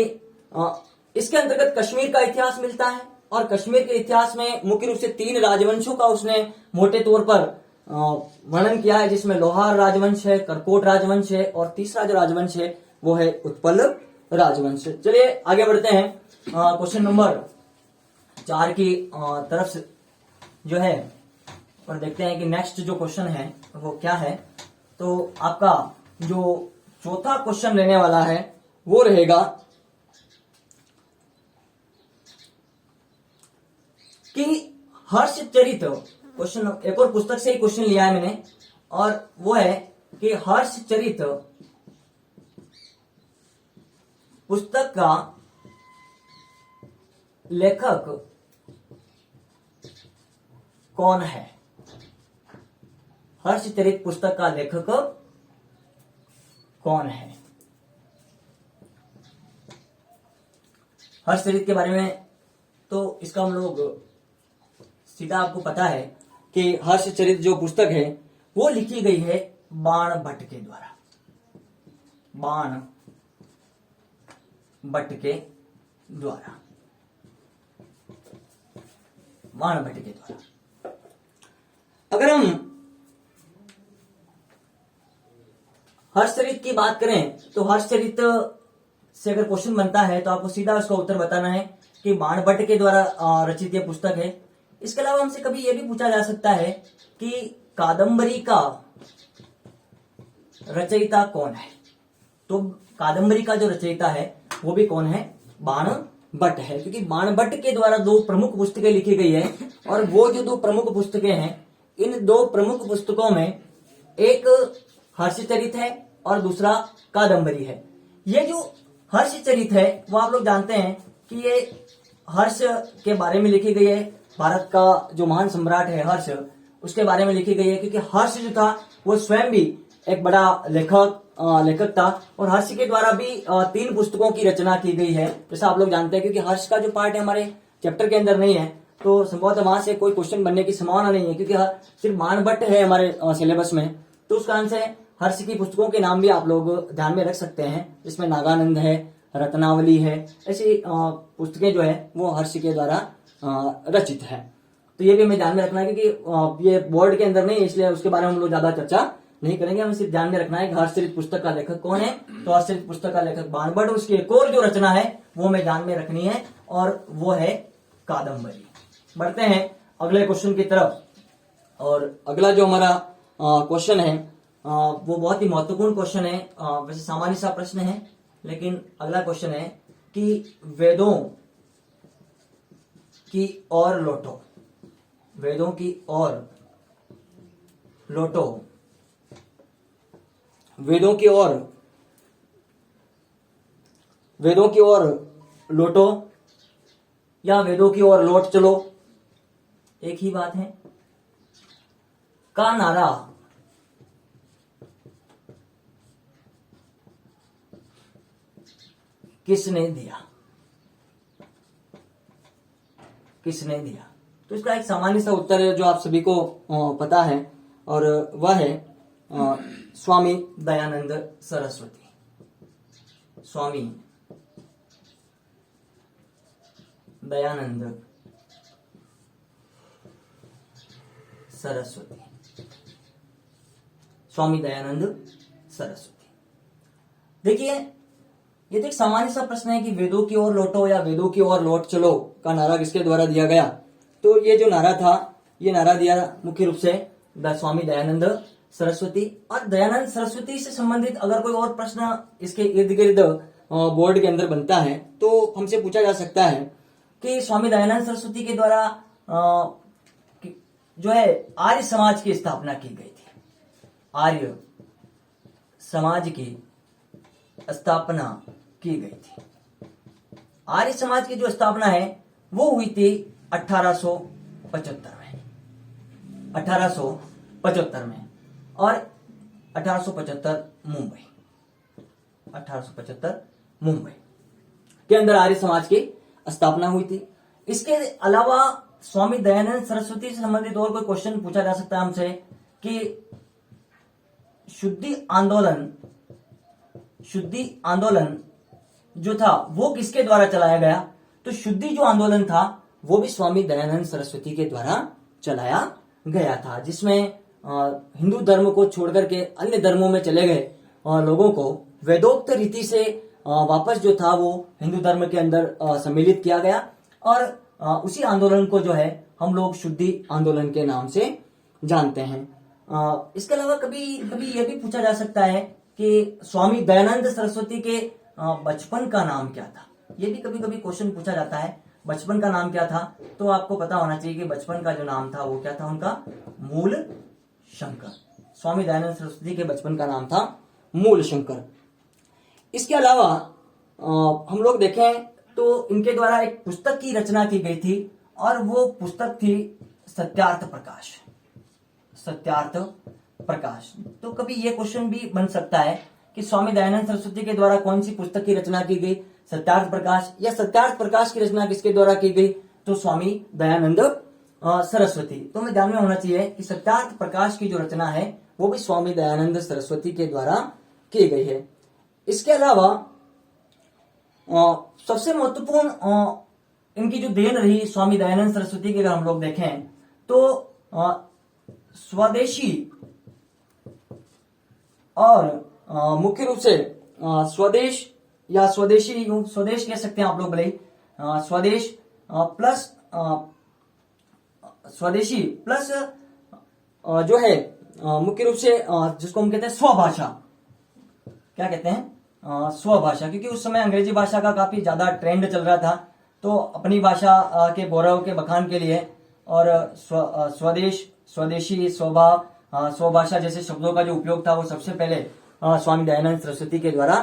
इसके अंतर्गत कश्मीर का इतिहास मिलता है। और कश्मीर के इतिहास में मुख्य रूप से 3 राजवंशों का उसने मोटे तौर पर वर्णन किया है, जिसमें लोहार राजवंश है, करकोट राजवंश है, और तीसरा जो राजवंश है वो है उत्पल राजवंश। चलिए आगे बढ़ते हैं क्वेश्चन नंबर 4 की तरफ से जो है, और देखते हैं कि नेक्स्ट जो क्वेश्चन है वो क्या है। तो आपका जो चौथा क्वेश्चन लेने वाला है वो रहेगा कि हर्षचरित। क्वेश्चन एक और पुस्तक से ही क्वेश्चन लिया है मैंने, और वो है कि हर्षचरित पुस्तक का लेखक कौन है? हर्षचरित पुस्तक का लेखक कौन है? हर्षचरित के बारे में तो इसका हम लोग सीधा आपको पता है कि हर्षचरित जो पुस्तक है वो लिखी गई है बाण भट्ट के द्वारा। बाण भट्ट के द्वारा, बाण भट्ट के द्वारा। अगर हम हर्षचरित की बात करें तो हर्षचरित से अगर क्वेश्चन बनता है तो आपको सीधा उसका उत्तर बताना है कि बाण भट्ट के द्वारा रचित यह पुस्तक है। इसके अलावा हमसे कभी यह भी पूछा जा सकता है कि कादंबरी का रचयिता कौन है? तो कादंबरी का जो रचयिता है वो भी कौन है? बाण भट्ट है, क्योंकि बाण भट्ट के द्वारा 2 प्रमुख पुस्तकें लिखी गई है। और वो जो 2 प्रमुख पुस्तकें हैं, इन 2 प्रमुख पुस्तकों में एक हर्षचरित है और दूसरा कादंबरी है। ये जो हर्षचरित है वो आप लोग जानते हैं कि ये हर्ष के बारे में लिखी गई है। भारत का जो महान सम्राट है हर्ष, उसके बारे में लिखी गई है, क्योंकि हर्ष जो था वो स्वयं भी एक बड़ा लेखक था। और हर्ष के द्वारा भी 3 पुस्तकों की रचना की गई है, जैसा आप लोग जानते हैं। क्योंकि हर्ष का जो पार्ट है हमारे चैप्टर के अंदर नहीं है, तो संभवतः वहां से कोई क्वेश्चन बनने की संभावना नहीं है, क्योंकि सिर्फ बाण भट्ट है हमारे सिलेबस में। तो उस कारण से हर्ष की पुस्तकों के नाम भी आप लोग ध्यान में रख सकते हैं, जिसमें नागानंद है, रत्नावली है, ऐसी पुस्तकें जो है वो हर्ष के द्वारा रचित है। तो ये भी हमें ध्यान में रखना है, क्योंकि ये बोर्ड के अंदर नहीं है, इसलिए उसके बारे में हम लोग ज्यादा चर्चा नहीं करेंगे। हमें सिर्फ ध्यान में रखना है कि हर्षचरित पुस्तक का लेखक कौन है। तो हर्षचरित पुस्तक का लेखक बाण भट्ट, उसकी एक और जो रचना है वो हमें ध्यान में रखनी है, और वो है कादंबरी। बढ़ते हैं अगले क्वेश्चन की तरफ। और अगला जो हमारा क्वेश्चन है वो बहुत ही महत्वपूर्ण क्वेश्चन है। वैसे सामान्य सा प्रश्न है, लेकिन अगला क्वेश्चन है कि वेदों की ओर लौटो। वेदों की ओर लौटो। वेदों की ओर, वेदों की ओर लौटो या वेदों की ओर लौट चलो, एक ही बात है, का नारा किसने दिया? किसने दिया? तो इसका एक सामान्य सा उत्तर है जो आप सभी को पता है, और वह है स्वामी दयानंद सरस्वती। स्वामी दयानंद सरस्वती। स्वामी दयानंद सरस्वती। देखिए, ये तो एक सामान्य सा प्रश्न है कि वेदों की ओर लौटो या वेदों की ओर लौट चलो का नारा किसके द्वारा दिया गया? तो ये जो नारा था, ये नारा दिया मुख्य रूप से स्वामी दयानंद सरस्वती। और दयानंद सरस्वती से संबंधित अगर कोई और प्रश्न इसके इर्द गिर्द बोर्ड के अंदर बनता है तो हमसे पूछा जा सकता है कि स्वामी दयानंद सरस्वती के द्वारा जो है आर्य समाज की स्थापना की गई थी। आर्य समाज की स्थापना की गई थी। आर्य समाज की जो स्थापना है वो हुई थी 1875 में, 1875 में, और 1875 मुंबई, 1875 मुंबई के अंदर आर्य समाज की स्थापना हुई थी। इसके अलावा स्वामी दयानंद सरस्वती से संबंधित और कोई क्वेश्चन पूछा जा सकता है हमसे कि शुद्धि आंदोलन जो था वो किसके द्वारा चलाया गया? तो शुद्धि जो आंदोलन था वो भी स्वामी दयानंद सरस्वती के द्वारा चलाया गया था, जिसमें हिंदू धर्म को छोड़कर के अन्य धर्मों में चले गए लोगों को वेदोक्त रीति से वापस जो था वो हिंदू धर्म के अंदर सम्मिलित किया गया, और उसी आंदोलन को जो है हम लोग शुद्धि आंदोलन के नाम से जानते हैं। इसके अलावा कभी कभी यह भी पूछा जा सकता है कि स्वामी दयानंद सरस्वती के बचपन का नाम क्या था? ये भी कभी कभी क्वेश्चन पूछा जाता है, बचपन का नाम क्या था? तो आपको पता होना चाहिए कि बचपन का जो नाम था वो क्या था उनका? मूल शंकर। स्वामी दयानंद सरस्वती के बचपन का नाम था मूल शंकर। इसके अलावा हम लोग देखें तो इनके द्वारा एक पुस्तक की रचना की गई थी, और वो पुस्तक थी सत्यार्थ प्रकाश। सत्यार्थ प्रकाश। तो कभी ये क्वेश्चन भी बन सकता है कि स्वामी दयानंद सरस्वती के द्वारा कौन सी पुस्तक की रचना की गई? सत्यार्थ प्रकाश। या सत्यार्थ प्रकाश की रचना किसके द्वारा की गई? तो स्वामी दयानंद सरस्वती। तो हमें ध्यान में होना चाहिए कि सत्यार्थ प्रकाश की जो रचना है वो भी स्वामी दयानंद सरस्वती के द्वारा की गई है। इसके अलावा सबसे महत्वपूर्ण इनकी जो देन रही स्वामी दयानंद सरस्वती की, अगर हम लोग देखें तो स्वदेशी और मुख्य रूप से स्वदेश या स्वदेशी, स्वदेश कह सकते हैं आप लोग भले, स्वदेश प्लस स्वदेशी प्लस जो है मुख्य रूप से जिसको हम कहते हैं स्वभाषा। क्या कहते हैं? स्वभाषा। क्योंकि उस समय अंग्रेजी भाषा का काफी ज्यादा ट्रेंड चल रहा था, तो अपनी भाषा के गौरव के बखान के लिए और स्वदेश, स्वदेशी, स्वभाषा जैसे शब्दों का जो उपयोग था वो सबसे पहले स्वामी दयानंद सरस्वती के द्वारा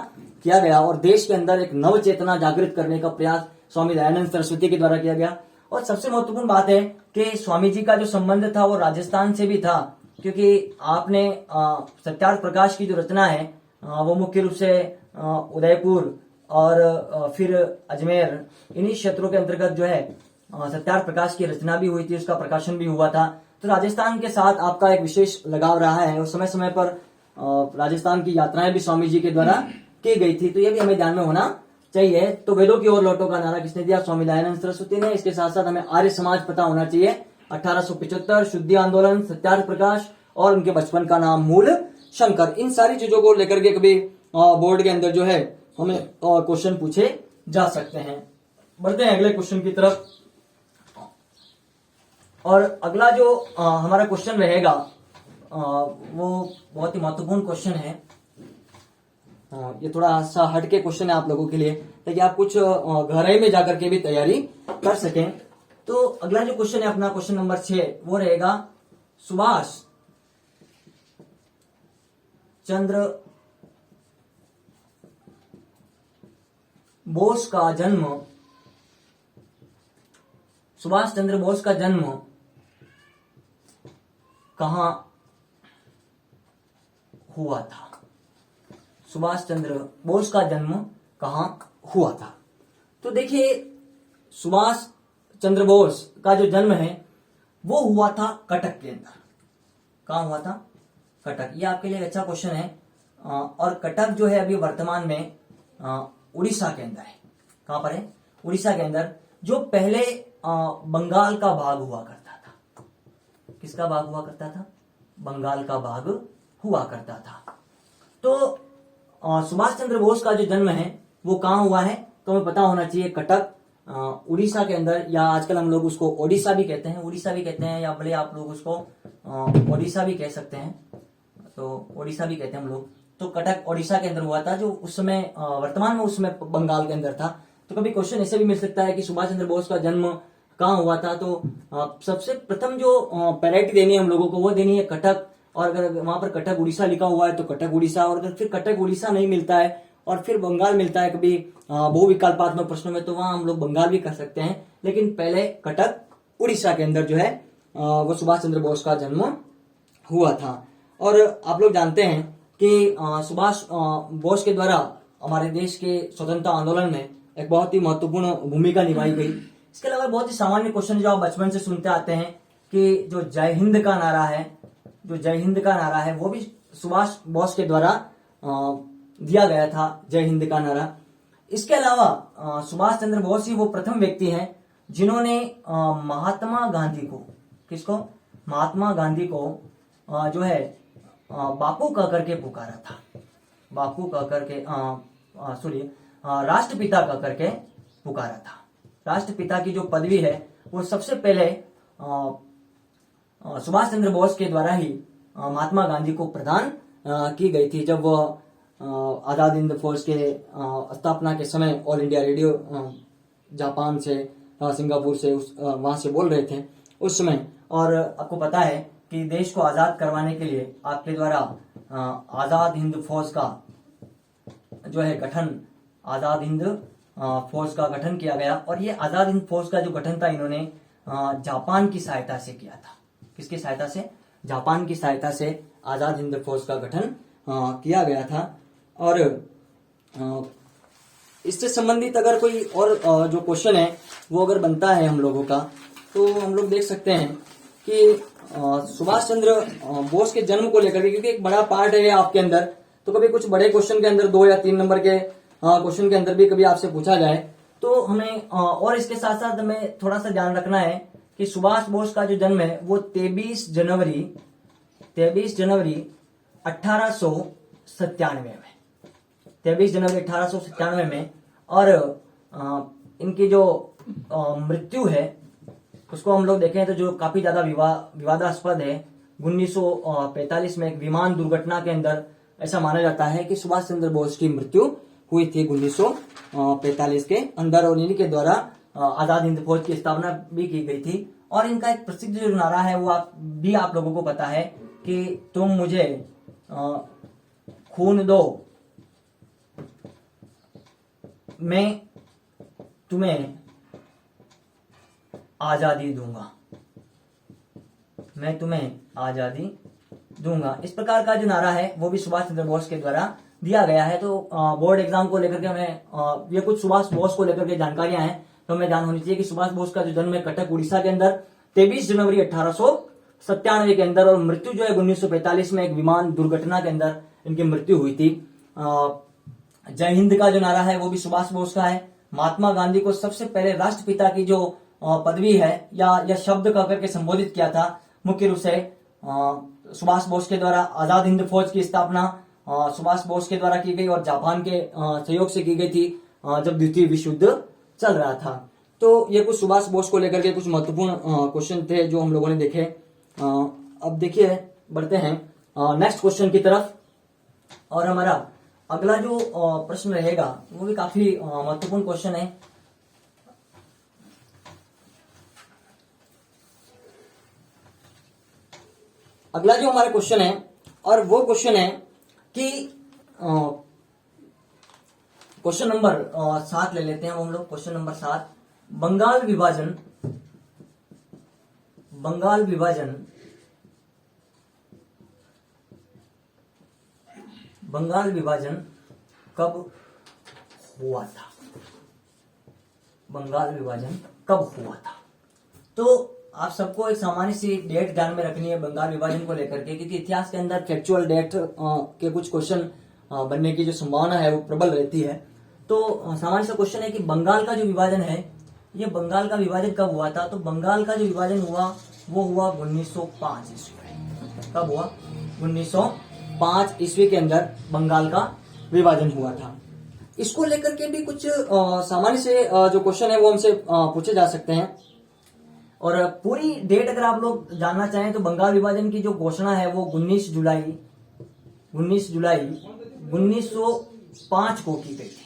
किया गया, और देश के अंदर एक नव चेतना जागृत करने का प्रयास स्वामी दयानंद सरस्वती के द्वारा किया गया। और सबसे महत्वपूर्ण बात है कि स्वामी जी का जो संबंध था वो राजस्थान से भी था, क्योंकि आपने सत्यार्थ प्रकाश की जो रचना है वो मुख्य रूप से उदयपुर और फिर अजमेर, इन्हीं क्षेत्रों के अंतर्गत जो है सत्यार्थ प्रकाश की रचना भी हुई थी, उसका प्रकाशन भी हुआ था। तो राजस्थान के साथ आपका एक विशेष लगाव रहा है, और समय समय पर राजस्थान की यात्राएं भी स्वामी जी के द्वारा की गई थी, तो ये भी हमें ध्यान में होना चाहिए। तो वेदों की ओर लौटो का नारा किसने दिया? स्वामी दयानंद सरस्वती ने। इसके साथ साथ हमें आर्य समाज पता होना चाहिए, 1875, शुद्धि आंदोलन, सत्यार्थ प्रकाश, और उनके बचपन का नाम मूल शंकर। इन सारी चीजों को लेकर के कभी बोर्ड के अंदर जो है हमें क्वेश्चन पूछे जा सकते हैं। बढ़ते हैं अगले क्वेश्चन की तरफ, और अगला जो हमारा क्वेश्चन रहेगा वो बहुत ही महत्वपूर्ण क्वेश्चन है। ये थोड़ा सा हटके क्वेश्चन है आप लोगों के लिए, ताकि आप कुछ गहराई में जाकर के भी तैयारी कर सकें। तो अगला जो क्वेश्चन है अपना, क्वेश्चन नंबर 6, वो रहेगा सुभाष चंद्र बोस का जन्म, सुभाष चंद्र बोस का जन्म कहां हुआ था? सुभाष चंद्र बोस का जन्म कहां हुआ था? तो देखिए, सुभाष चंद्र बोस का जो जन्म है वो हुआ था कटक के अंदर। कहां हुआ था? कटक। ये आपके लिए अच्छा क्वेश्चन है। और कटक जो है अभी वर्तमान में उड़ीसा के अंदर है। कहां पर है? उड़ीसा के अंदर, जो पहले बंगाल का भाग हुआ करता था। किसका भाग हुआ करता था? बंगाल का भाग हुआ करता था। तो सुभाष चंद्र बोस का जो जन्म है वो कहां हुआ है? तो हमें पता होना चाहिए कटक, उड़ीसा के अंदर, या आजकल हम लोग उसको ओडिशा भी कहते हैं, उड़ीसा भी कहते हैं, या भले आप लोग उसको ओडिशा भी कह सकते हैं, तो ओडिशा भी कहते हैं हम लोग। तो कटक ओडिशा के अंदर हुआ था, जो उस समय वर्तमान में उस समय बंगाल के अंदर था। तो कभी क्वेश्चन ऐसे भी मिल सकता है कि सुभाष चंद्र बोस का जन्म कहाँ हुआ था? तो सबसे प्रथम जो पैराइटी देनी है हम लोगों को वो देनी है कटक, और अगर वहां पर कटक उड़ीसा लिखा हुआ है तो कटक उड़ीसा, और अगर फिर कटक उड़ीसा नहीं मिलता है और फिर बंगाल मिलता है कभी बहुविकल्पात्मक प्रश्नों में, तो वहां हम लोग बंगाल भी कर सकते हैं। लेकिन पहले कटक उड़ीसा के अंदर जो है वो सुभाष चंद्र बोस का जन्म हुआ था। और आप लोग जानते हैं कि सुभाष बोस के द्वारा हमारे देश के स्वतंत्रता आंदोलन में एक बहुत ही महत्वपूर्ण भूमिका निभाई गई। इसके अलावा बहुत ही सामान्य क्वेश्चन जो आप बचपन से सुनते आते हैं कि जो जय हिंद का नारा है, जो जय हिंद का नारा है वो भी सुभाष बोस के द्वारा दिया गया था, जय हिंद का नारा। इसके अलावा सुभाष चंद्र बोस ही वो प्रथम व्यक्ति हैं जिन्होंने महात्मा गांधी को, किसको, महात्मा गांधी को जो है बापू कह करके पुकारा था, बापू कह करके राष्ट्रपिता कह करके पुकारा था। राष्ट्रपिता की जो पदवी है वो सबसे पहले सुभाष चंद्र बोस के द्वारा ही महात्मा गांधी को प्रदान की गई थी, जब वो आजाद हिंद फौज के स्थापना के समय ऑल इंडिया रेडियो जापान से, सिंगापुर से, वहां से बोल रहे थे उस समय। और आपको पता है कि देश को आजाद करवाने के लिए आपके द्वारा आजाद हिंद फौज का जो है गठन, आजाद हिंद फौज का गठन किया गया। और ये आजाद हिंद फौज का जो गठन था इन्होंने जापान की सहायता से किया था। किसकी सहायता से? जापान की सहायता से आजाद हिंद फौज का गठन किया गया था। और इससे संबंधित अगर कोई और जो क्वेश्चन है वो अगर बनता है हम लोगों का, तो हम लोग देख सकते हैं कि सुभाष चंद्र बोस के जन्म को लेकर के, क्योंकि एक बड़ा पार्ट है आपके अंदर, तो कभी कुछ बड़े क्वेश्चन के अंदर 2 या 3 नंबर के क्वेश्चन के अंदर भी कभी आपसे पूछा जाए तो हमें और इसके साथ साथ हमें थोड़ा सा ध्यान रखना है कि सुभाष बोस का जो जन्म है वो 23 जनवरी 1897 में, 23 जनवरी 1897 में। और इनकी जो मृत्यु है उसको हम लोग देखें तो जो काफी ज्यादा विवादास्पद है, 1945 में एक विमान दुर्घटना के अंदर ऐसा माना जाता है कि सुभाष चंद्र बोस की मृत्यु हुई थी 1945 के अंदर, और इन्हीं के द्वारा आजाद हिंद फौज की स्थापना भी की गई थी। और इनका एक प्रसिद्ध जो नारा है वो आप लोगों को पता है कि तुम मुझे खून दो, मैं तुम्हें आजादी दूंगा, मैं तुम्हें आजादी दूंगा। इस प्रकार का जो नारा है वो भी सुभाष चंद्र बोस के द्वारा दिया गया है। तो बोर्ड एग्जाम को लेकर के हमें ये कुछ सुभाष बोस को लेकर के जानकारियां हैं, तो हमें जान होनी चाहिए कि सुभाष बोस का जो जन्म है कटक उड़ीसा के अंदर 23 जनवरी 1897 के अंदर, और मृत्यु जो है 1945 में एक विमान दुर्घटना के अंदर इनकी मृत्यु हुई थी। जय हिंद का जो नारा है वो भी सुभाष बोस का है। महात्मा गांधी को सबसे पहले राष्ट्रपिता की जो पदवी है या शब्द कहकर के संबोधित किया था, मुख्य रूप से सुभाष बोस के द्वारा आजाद हिंद फौज की स्थापना सुभाष बोस के द्वारा की गई और जापान के सहयोग से की गई थी जब द्वितीय विश्व युद्ध चल रहा था। तो ये कुछ सुभाष बोस को लेकर के कुछ महत्वपूर्ण क्वेश्चन थे जो हम लोगों ने देखे। अब देखिए बढ़ते हैं नेक्स्ट क्वेश्चन की तरफ, और हमारा अगला जो प्रश्न रहेगा वो भी काफी महत्वपूर्ण क्वेश्चन है। अगला जो हमारा क्वेश्चन है, और वो क्वेश्चन है कि क्वेश्चन नंबर 7 ले लेते हैं हम लोग। क्वेश्चन नंबर 7, बंगाल विभाजन कब हुआ था? बंगाल विभाजन कब हुआ था? तो आप सबको एक सामान्य सी डेट ध्यान में रखनी है बंगाल विभाजन को लेकर के, क्योंकि इतिहास के अंदर फैक्चुअल डेट के कुछ क्वेश्चन बनने की जो संभावना है वो प्रबल रहती है। तो सामान्य सा क्वेश्चन है कि बंगाल का जो विभाजन है, ये बंगाल का विभाजन कब हुआ था? तो बंगाल का जो विभाजन हुआ वो हुआ 1905 ईस्वी में। कब हुआ? 1905 ईस्वी के अंदर बंगाल का विभाजन हुआ था। इसको लेकर के भी कुछ सामान्य से जो क्वेश्चन है वो हमसे पूछे जा सकते हैं। और पूरी डेट अगर आप लोग जानना चाहें तो बंगाल विभाजन की जो घोषणा है वो 19 जुलाई 1905 को की गई थी।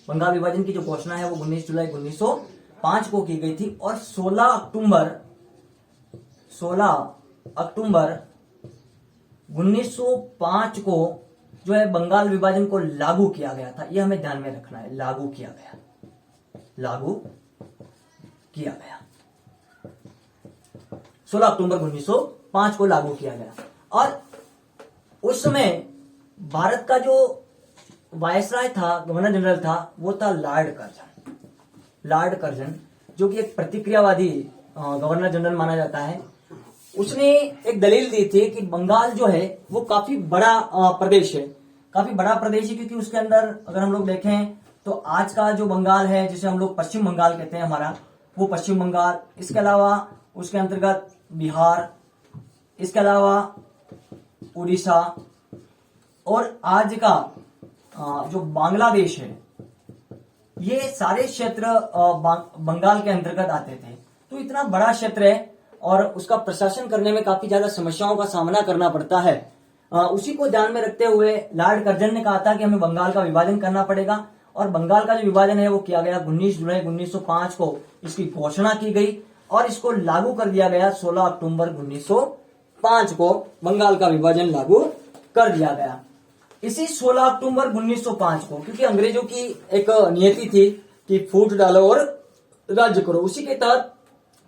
बंगाल विभाजन की जो घोषणा है वो 19 जुलाई 1905 को की गई थी, और 16 अक्टूबर 1905 को जो है बंगाल विभाजन को लागू किया गया था। यह हमें ध्यान में रखना है, लागू किया गया, लागू किया गया। 16 अक्टूबर 1905 को लागू किया गया। और उस समय भारत का जो वायसराय था, गवर्नर जनरल था, वो था लॉर्ड कर्जन। लॉर्ड कर्जन जो कि एक प्रतिक्रियावादी गवर्नर जनरल माना जाता है। उसने एक दलील दी थी कि बंगाल जो है वो काफी बड़ा प्रदेश है, काफी बड़ा प्रदेश है, क्योंकि उसके अंदर अगर हम लोग देखें तो आज का जो बंगाल है, जिसे हम लोग पश्चिम बंगाल कहते हैं हमारा, वो पश्चिम बंगाल, इसके अलावा उसके अंतर्गत बिहार, इसके अलावा उड़ीसा, और आज का जो बांग्लादेश है, ये सारे क्षेत्र बंगाल के अंतर्गत आते थे। तो इतना बड़ा क्षेत्र है और उसका प्रशासन करने में काफी ज्यादा समस्याओं का सामना करना पड़ता है। उसी को ध्यान में रखते हुए लॉर्ड कर्जन ने कहा था कि हमें बंगाल का विभाजन करना पड़ेगा, और बंगाल का जो विभाजन है वो किया गया। 19 जुलाई 1905 को इसकी घोषणा की गई और इसको लागू कर दिया गया। 16 अक्टूबर 1905 को बंगाल का विभाजन लागू कर दिया गया। इसी 16 अक्टूबर 1905 को, क्योंकि अंग्रेजों की एक नीति थी कि फूट डालो और राज्य करो, उसी के तहत,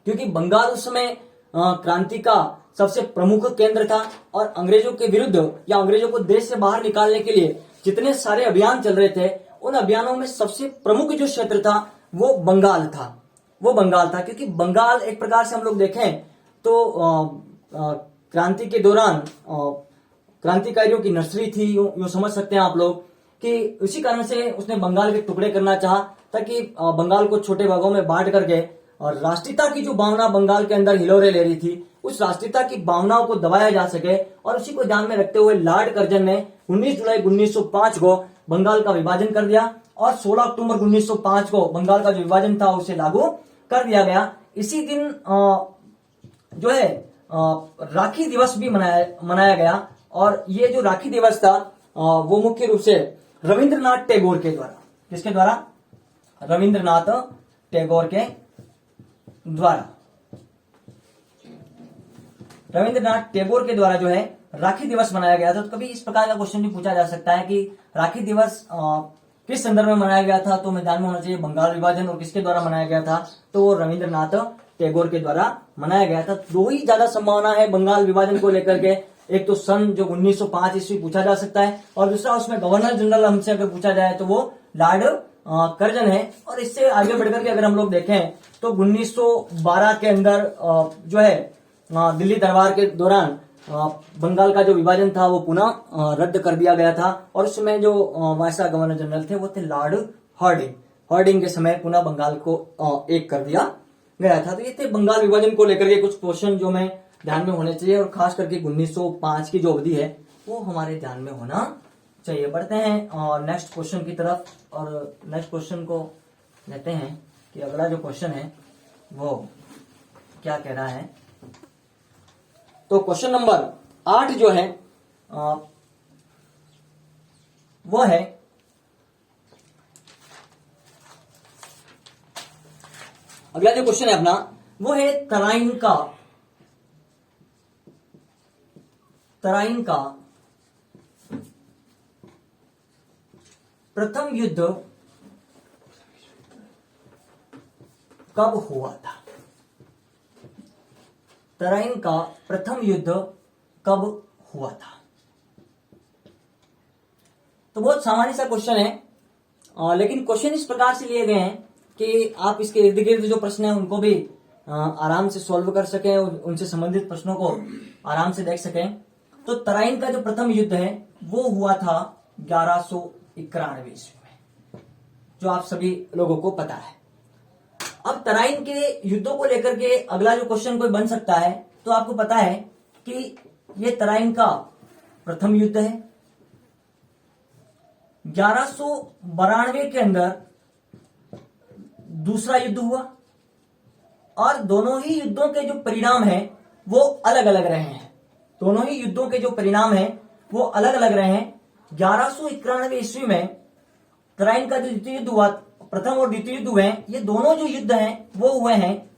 क्योंकि बंगाल उस समय क्रांति का सबसे प्रमुख केंद्र था और अंग्रेजों के विरुद्ध या अंग्रेजों को देश से बाहर निकालने के लिए जितने सारे अभियान चल रहे थे, उन अभियानों में सबसे प्रमुख जो क्षेत्र था वो बंगाल था। वो बंगाल था क्योंकि बंगाल एक प्रकार से हम लोग देखें तो क्रांति के दौरान क्रांतिकारियों की नर्सरी थी, यूं समझ सकते हैं आप लोग, कि उसी कारण से उसने बंगाल के टुकड़े करना चाहा ताकि बंगाल को छोटे भागों में बांट करके, और राष्ट्रीयता की जो भावना बंगाल के अंदर हिलोरे ले रही थी, उस राष्ट्रीयता की भावनाओं को दबाया जा सके। और उसी को ध्यान में रखते हुए लॉर्ड कर्जन ने 19 जुलाई 1905 को बंगाल का विभाजन कर दिया और 16 अक्टूबर 1905 को बंगाल का जो विभाजन था उसे लागू कर दिया गया। इसी दिन जो है राखी दिवस भी मनाया गया, और ये जो राखी दिवस था वो मुख्य रूप से रविंद्रनाथ टैगोर के द्वारा, किसके द्वारा? रविंद्रनाथ टैगोर के द्वारा, रविंद्रनाथ टैगोर के द्वारा जो है राखी दिवस मनाया गया था। तो कभी इस प्रकार का क्वेश्चन भी पूछा जा सकता है कि राखी दिवस किस संदर्भ में मनाया गया था, तो मैदान में होना चाहिए बंगाल विभाजन, और किसके द्वारा मनाया गया था, तो रविंद्रनाथ टैगोर के द्वारा मनाया गया था। दो ही ज्यादा संभावना है बंगाल विभाजन को लेकर के, एक तो सन जो 1905 ईस्वी पूछा जा सकता है, और दूसरा उसमें गवर्नर जनरल हमसे अगर पूछा जाए तो वो लॉर्ड कर्जन है। और इससे आगे बढ़कर के अगर हम लोग देखें तो 1912 के अंदर जो है दिल्ली दरबार के दौरान बंगाल का जो विभाजन था वो पुनः रद्द कर दिया गया था, और उसमें जो वायसराय गवर्नर जनरल थे वो थे लॉर्ड हार्डिंग। हार्डिंग के समय पुनः बंगाल को एक कर दिया गया था। तो ये थे बंगाल विभाजन को लेकर के कुछ क्वेश्चन जो में ध्यान में होने चाहिए, और खास करके 1905 की जो अवधि है वो हमारे ध्यान में होना चाहिए। बढ़ते हैं नेक्स्ट क्वेश्चन की तरफ, और नेक्स्ट क्वेश्चन को लेते हैं कि अगला जो क्वेश्चन है वो क्या कह रहा है। तो क्वेश्चन नंबर 8 जो है वो है अगला जो क्वेश्चन है अपना वो है तराइन का प्रथम युद्ध कब हुआ था? तराइन का प्रथम युद्ध कब हुआ था? तो बहुत सामान्य सा क्वेश्चन है, लेकिन क्वेश्चन इस प्रकार से लिए गए हैं कि आप इसके इर्द गिर्द जो प्रश्न है उनको भी आराम से सॉल्व कर सकें, उनसे संबंधित प्रश्नों को आराम से देख सकें। तो तराइन का जो प्रथम युद्ध है वो हुआ था 1191 ईस्वी में, जो आप सभी लोगों को पता है। अब तराइन के युद्धों को लेकर के अगला जो क्वेश्चन कोई बन सकता है, तो आपको पता है कि ये तराइन का प्रथम युद्ध है। 1192 के अंदर दूसरा युद्ध हुआ, और दोनों ही युद्धों के जो परिणाम हैं वो अलग अलग रहे हैं। दोनों ही युद्धों के जो परिणाम हैं वो अलग अलग रहे हैं। 1191 ईस्वी में तराइन का जो द्वितीय युद्ध हुआ, प्रथम और द्वितीय युद्ध हुए, ये दोनों जो युद्ध हैं वो हुए हैं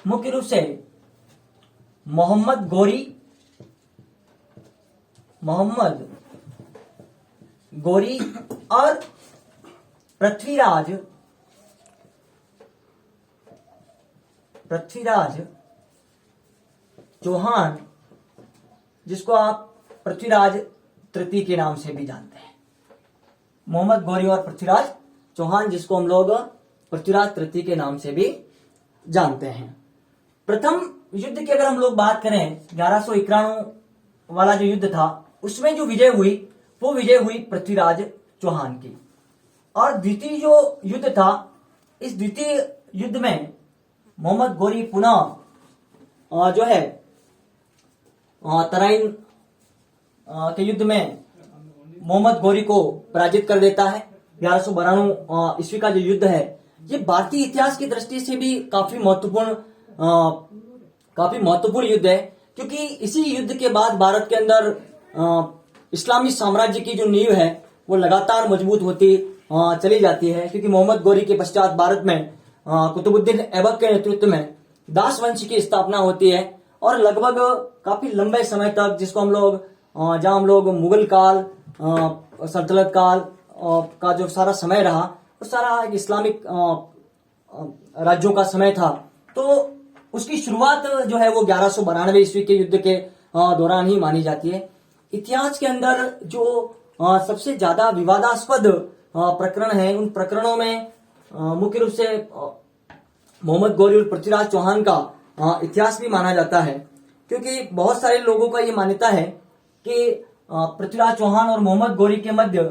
मुख्य रूप से मोहम्मद गोरी मोहम्मद गोरी और पृथ्वीराज चौहान, जिसको आप पृथ्वीराज तृतीय के नाम से भी जानते हैं। मोहम्मद गौरी और पृथ्वीराज चौहान, जिसको हम लोग पृथ्वीराज तृतीय के नाम से भी जानते हैं। प्रथम युद्ध की अगर हम लोग बात करें, 1191 वाला जो युद्ध था, उसमें जो विजय हुई वो विजय हुई पृथ्वीराज चौहान की। और द्वितीय जो युद्ध था, इस द्वितीय युद्ध में मोहम्मद गौरी पुनः जो है तराइन के युद्ध में मोहम्मद गौरी को पराजित कर देता है। 1192 ईस्वी का जो युद्ध है, ये भारतीय इतिहास की दृष्टि से भी काफी महत्वपूर्ण युद्ध है, क्योंकि इसी युद्ध के बाद भारत के अंदर इस्लामी साम्राज्य की जो नींव है वो लगातार मजबूत होती चली जाती है। क्योंकि मोहम्मद गौरी के पश्चात भारत में कुतुबुद्दीन ऐबक के नेतृत्व में दास वंश की स्थापना होती है, और लगभग काफी लंबे समय तक, जिसको हम लोग जहां हम लोग मुगल काल, सल्तनत काल का जो सारा समय रहा, वो सारा एक इस्लामिक राज्यों का समय था। तो उसकी शुरुआत जो है वो 1192 ईस्वी के युद्ध के दौरान ही मानी जाती है। इतिहास के अंदर जो सबसे ज्यादा विवादास्पद प्रकरण है, उन प्रकरणों में मुख्य रूप से मोहम्मद गौरी और पृथ्वीराज चौहान का इतिहास भी माना जाता है, क्योंकि बहुत सारे लोगों का ये मान्यता है कि पृथ्वीराज चौहान और मोहम्मद गौरी के मध्य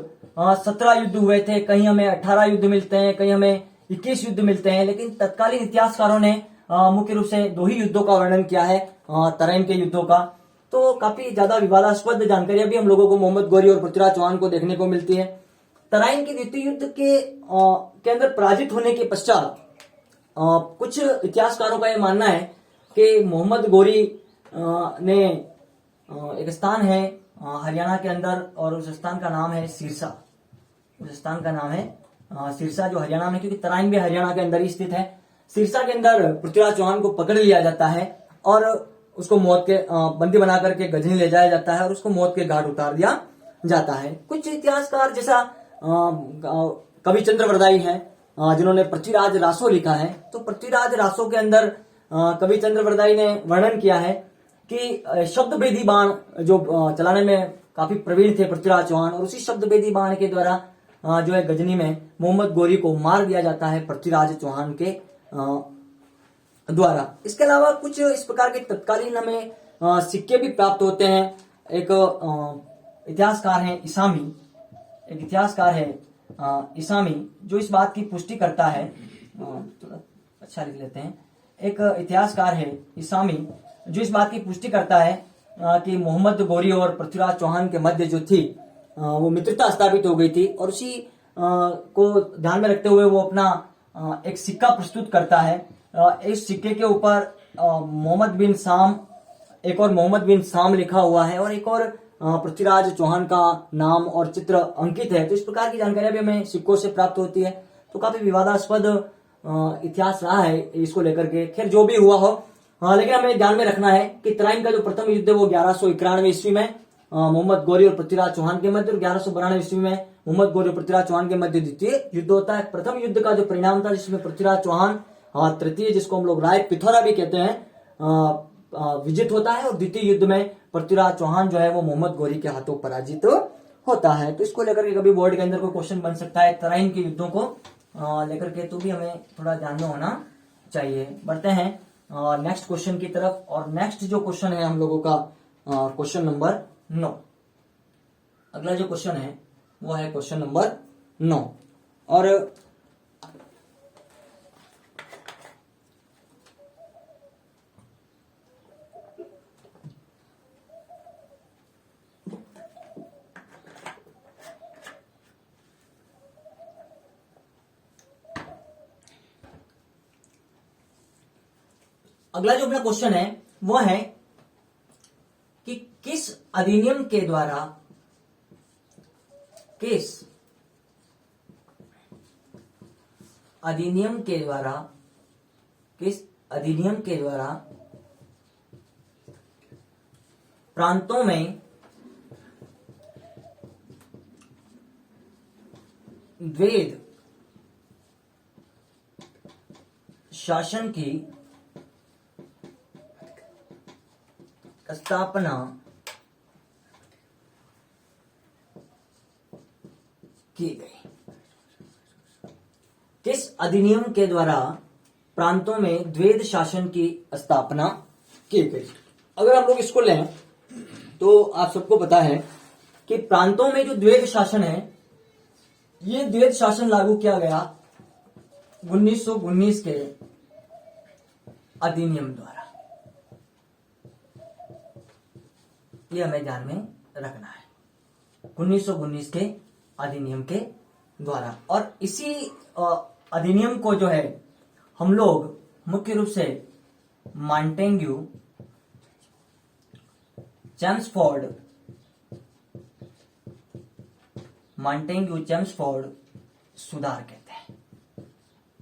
17 युद्ध हुए थे। कहीं हमें 18 युद्ध मिलते हैं, कहीं हमें 21 युद्ध मिलते हैं, लेकिन तत्कालीन इतिहासकारों ने मुख्य रूप से 2 ही युद्धों का वर्णन किया है, तराइन के युद्धों का। तो काफी ज्यादा विवादास्पद जानकारियां भी हम लोगों को मोहम्मद गौरी और पृथ्वीराज चौहान को देखने को मिलती है। तराइन के द्वितीय युद्ध के अंदर पराजित होने के पश्चात कुछ इतिहासकारों का यह मानना है कि मोहम्मद गौरी ने एक स्थान है हरियाणा के अंदर, और उस स्थान का नाम है सिरसा। उस स्थान का नाम है सिरसा, जो हरियाणा में, क्योंकि तराइन भी हरियाणा के अंदर ही स्थित है। सिरसा के अंदर पृथ्वीराज चौहान को पकड़ लिया जाता है और उसको मौत के बंदी बना करके गजनी ले जाया जाता है और उसको मौत के घाट उतार दिया जाता है। कुछ इतिहासकार जैसा कवि चंद्रवरदाई हैं, जिन्होंने पृथ्वीराज रासो लिखा है, तो पृथ्वीराज रासो के अंदर कवि चंद्रवरदाई ने वर्णन किया है कि शब्द भेदी बाण जो चलाने में काफी प्रवीण थे पृथ्वीराज चौहान, और उसी शब्द भेदी बाण के द्वारा जो है गजनी में मोहम्मद गौरी को मार दिया जाता है पृथ्वीराज चौहान के द्वारा। इसके अलावा कुछ इस प्रकार के तत्कालीन हमें सिक्के भी प्राप्त होते हैं। एक इतिहासकार है इसामी, एक इतिहासकार है इसामी, जो इस बात की पुष्टि करता है, थोड़ा अच्छा लिख लेते हैं। एक इतिहासकार है इसामी, जो इस बात की पुष्टि करता है कि मोहम्मद गौरी और पृथ्वीराज चौहान के मध्य जो थी वो मित्रता स्थापित हो गई थी, और उसी को ध्यान में रखते हुए वो अपना एक सिक्का प्रस्तुत करता है। इस सिक्के के ऊपर मोहम्मद बिन साम, एक और मोहम्मद बिन साम लिखा हुआ है, और एक और पृथ्वीराज चौहान का नाम और चित्र अंकित है। तो इस प्रकार की जानकारियां भी हमें सिक्कों से प्राप्त होती है। तो काफी विवादास्पद इतिहास रहा है इसको लेकर के। खैर जो भी हुआ हो, लेकिन हमें ध्यान में रखना है कि तराइन का जो प्रथम युद्ध है वो 1191 ईस्वी में मोहम्मद गौरी और पृथ्वीराज चौहान के मध्य, और 1192 ईस्वी में मोहम्मद गौरी और पृथ्वीराज चौहान के मध्य द्वितीय युद्ध होता है। प्रथम युद्ध का जो परिणाम था, जिसमें पृथ्वीराज चौहान तृतीय, जिसको हम लोग राय पिथौरा भी कहते हैं, विजित होता है, और द्वितीय युद्ध में पृथ्वीराज चौहान जो है वो मोहम्मद गौरी के हाथों पराजित होता है। तो इसको लेकर के कभी बोर्ड के अंदर कोई क्वेश्चन बन सकता है तराइन के युद्धों को लेकर के, तो भी हमें थोड़ा ध्यान में होना चाहिए। बढ़ते हैं नेक्स्ट क्वेश्चन की तरफ, और नेक्स्ट जो क्वेश्चन है हम लोगों का क्वेश्चन नंबर 9। अगला जो क्वेश्चन है वो है क्वेश्चन नंबर 9, और अगला जो अपना क्वेश्चन है वो है कि किस अधिनियम के द्वारा, किस अधिनियम के द्वारा, किस अधिनियम के द्वारा प्रांतों में द्वैध शासन की स्थापना की गई। किस अधिनियम के द्वारा प्रांतों में द्वैध शासन की स्थापना की गई? अगर हम लोग इसको लें तो आप सबको पता है कि प्रांतों में जो द्वैध शासन है, ये द्वैध शासन लागू किया गया 1919 के अधिनियम द्वारा। ये हमें ध्यान में रखना है, 1919 के अधिनियम के द्वारा। और इसी अधिनियम को जो है हम लोग मुख्य रूप से मॉन्टेग्यू चेम्सफोर्ड सुधार कहते हैं।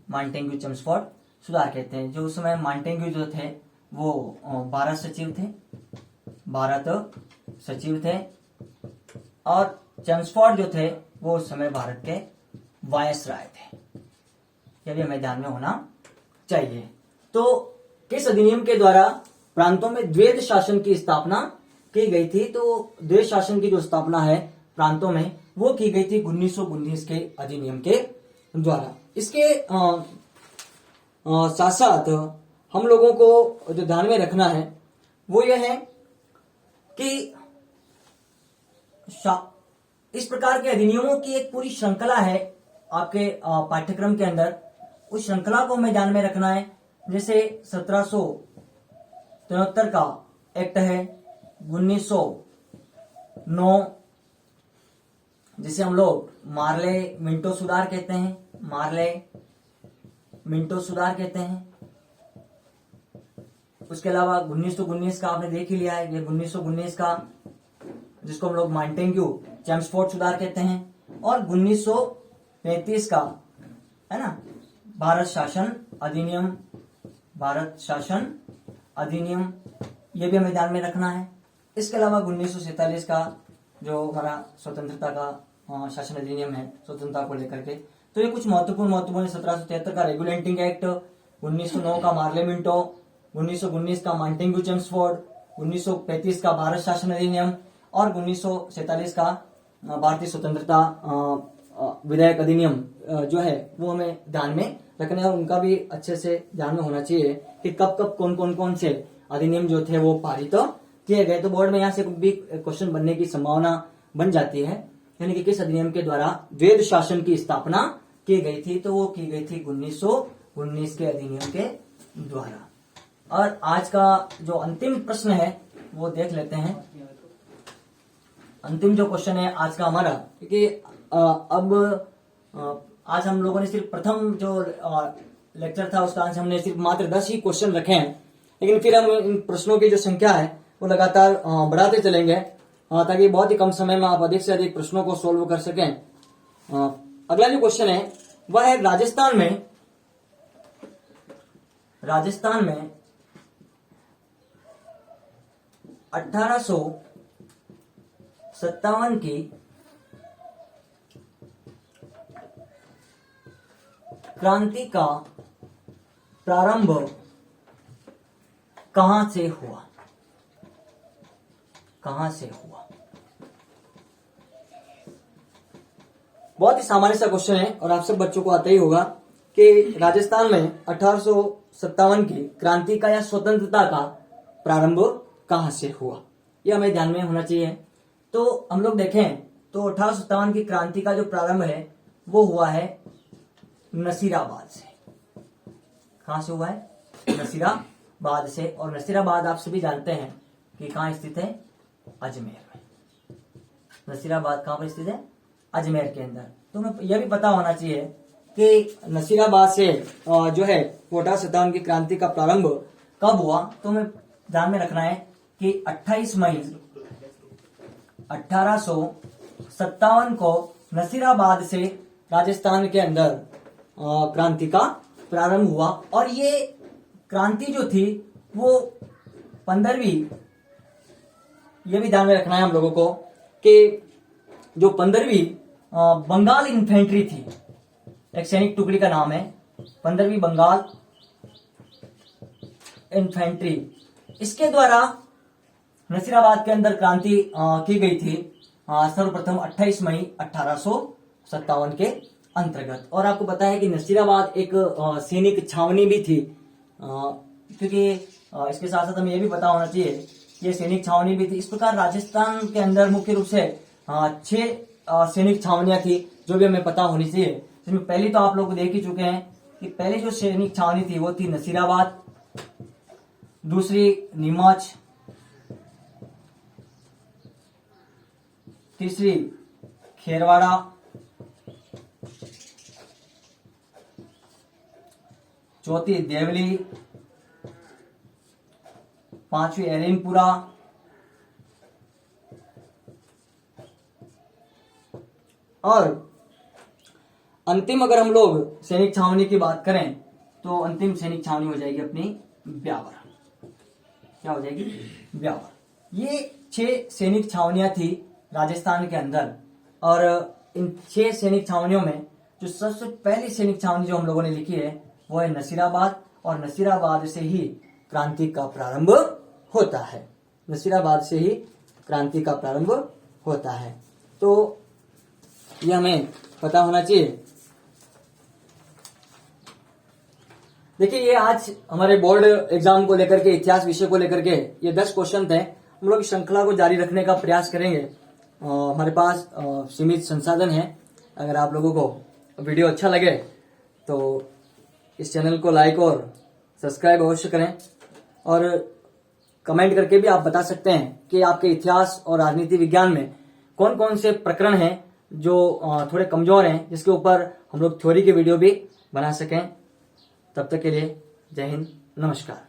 मॉन्टेग्यू चेम्सफोर्ड सुधार कहते हैं। जो उस समय मॉन्टेग्यू जो थे वो भारत सचिव थे और चेम्सफोर्ड जो थे वो उस समय भारत के वायसराय थे। यह भी हमें ध्यान में होना चाहिए। तो किस अधिनियम के द्वारा प्रांतों में द्वैध शासन की स्थापना की गई थी? तो द्वैध शासन की जो स्थापना है प्रांतों में वो की गई थी 1919 के अधिनियम के द्वारा। इसके साथ साथ हम लोगों को जो ध्यान में रखना है वो यह है कि इस प्रकार के अधिनियमों की एक पूरी श्रृंखला है आपके पाठ्यक्रम के अंदर। उस श्रृंखला को हमें ध्यान में रखना है। जैसे 1773 का एक्ट है, 1909 जिसे हम लोग मार्ले मिंटो सुधार कहते हैं। उसके अलावा 1919 का आपने देख ही लिया है, ये 1919 का जिसको हम लोग मॉन्टेग्यू चेम्सफोर्ड सुधार कहते हैं। और 1935 का है ना भारत शासन अधिनियम, ये भी हमें ध्यान में रखना है। इसके अलावा 1947 का जो हमारा स्वतंत्रता का शासन अधिनियम है, स्वतंत्रता को लेकर के, तो ये कुछ महत्वपूर्ण 1773 का रेगुलेटिंग एक्ट, 1909 का मार्ले मिंटो, 1919 का मॉन्टेग्यू चेम्सफोर्ड, 1935 का भारत शासन अधिनियम और 1947 का भारतीय स्वतंत्रता विधेयक अधिनियम जो है वो हमें ध्यान में रखना है। और उनका भी अच्छे से ध्यान में होना चाहिए कि कब कौन से अधिनियम जो थे वो पारित किए गए। तो बोर्ड में यहाँ से भी क्वेश्चन बनने की संभावना बन जाती है, यानी कि किस अधिनियम के द्वारा द्वैध शासन की स्थापना की गई थी? तो वो की गई थी 1919 के अधिनियम के द्वारा। और आज का जो अंतिम प्रश्न है वो देख लेते हैं। अंतिम जो क्वेश्चन है आज का हमारा, क्योंकि अब आज हम लोगों ने सिर्फ प्रथम जो लेक्चर था उसका आंसर हमने सिर्फ मात्र 10 ही क्वेश्चन रखे हैं, लेकिन फिर हम इन प्रश्नों की जो संख्या है वो लगातार बढ़ाते चलेंगे ताकि बहुत ही कम समय में आप अधिक से अधिक प्रश्नों को सोल्व कर सकें। अगला जो क्वेश्चन है वह है राजस्थान में 1857 की क्रांति का प्रारंभ कहां से हुआ? बहुत ही सामान्य सा क्वेश्चन है और आप सब बच्चों को आता ही होगा कि राजस्थान में 1857 की क्रांति का या स्वतंत्रता का प्रारंभ कहां से हुआ, यह हमें ध्यान में होना चाहिए। तो हम लोग देखें तो 1857 की क्रांति का जो प्रारंभ है वो हुआ है नसीराबाद से। कहां से हुआ है? नसीराबाद से। और नसीराबाद आप सभी जानते हैं कि कहां स्थित है? अजमेर में। नसीराबाद कहां पर स्थित है? अजमेर के अंदर। तो हमें यह भी पता होना चाहिए कि नसीराबाद से जो है 1857 की क्रांति का प्रारंभ कब हुआ। तो हमें ध्यान में रखना है कि 28 मई 1857 को नसीराबाद से राजस्थान के अंदर क्रांति का प्रारंभ हुआ। और ये क्रांति जो थी वो 15वीं, ये भी ध्यान में रखना है हम लोगों को कि जो 15वीं बंगाल इन्फेंट्री थी, एक सैनिक टुकड़ी का नाम है 15वीं बंगाल इन्फेंट्री। इसके द्वारा नसीराबाद के अंदर क्रांति की गई थी सर्वप्रथम 28 मई 1857 के अंतर्गत। और आपको पता है कि नसीराबाद एक सैनिक छावनी भी थी, क्योंकि इसके साथ साथ हमें यह भी पता होना चाहिए कि ये सैनिक छावनी भी थी। इस प्रकार राजस्थान के अंदर मुख्य रूप से 6 सैनिक छावनियां थी जो भी हमें पता होनी चाहिए। जिसमें पहली तो आप लोग देख ही चुके हैं कि पहली जो सैनिक छावनी थी वो थी नसीराबाद, दूसरी नीमच, तीसरी खेरवाड़ा, चौथी देवली, पांचवी एरिनपुरा, और अंतिम अगर हम लोग सैनिक छावनी की बात करें तो अंतिम सैनिक छावनी हो जाएगी अपनी ब्यावर। क्या हो जाएगी? ब्यावर। ये 6 सैनिक छावनियां थी राजस्थान के अंदर। और इन 6 सैनिक छावनियों में जो सबसे पहली सैनिक छावनी जो हम लोगों ने लिखी है वो है नसीराबाद, और नसीराबाद से ही क्रांति का प्रारंभ होता है। नसीराबाद से ही क्रांति का प्रारंभ होता है। तो ये हमें पता होना चाहिए। देखिए, ये आज हमारे बोर्ड एग्जाम को लेकर के, इतिहास विषय को लेकर के ये 10 क्वेश्चन थे। हम लोग इस श्रृंखला को जारी रखने का प्रयास करेंगे। हमारे पास सीमित संसाधन है। अगर आप लोगों को वीडियो अच्छा लगे तो इस चैनल को लाइक और सब्सक्राइब अवश्य करें, और कमेंट करके भी आप बता सकते हैं कि आपके इतिहास और राजनीति विज्ञान में कौन कौन से प्रकरण हैं जो थोड़े कमजोर हैं, जिसके ऊपर हम लोग थ्योरी के वीडियो भी बना सकें। तब तक के लिए जय हिंद, नमस्कार।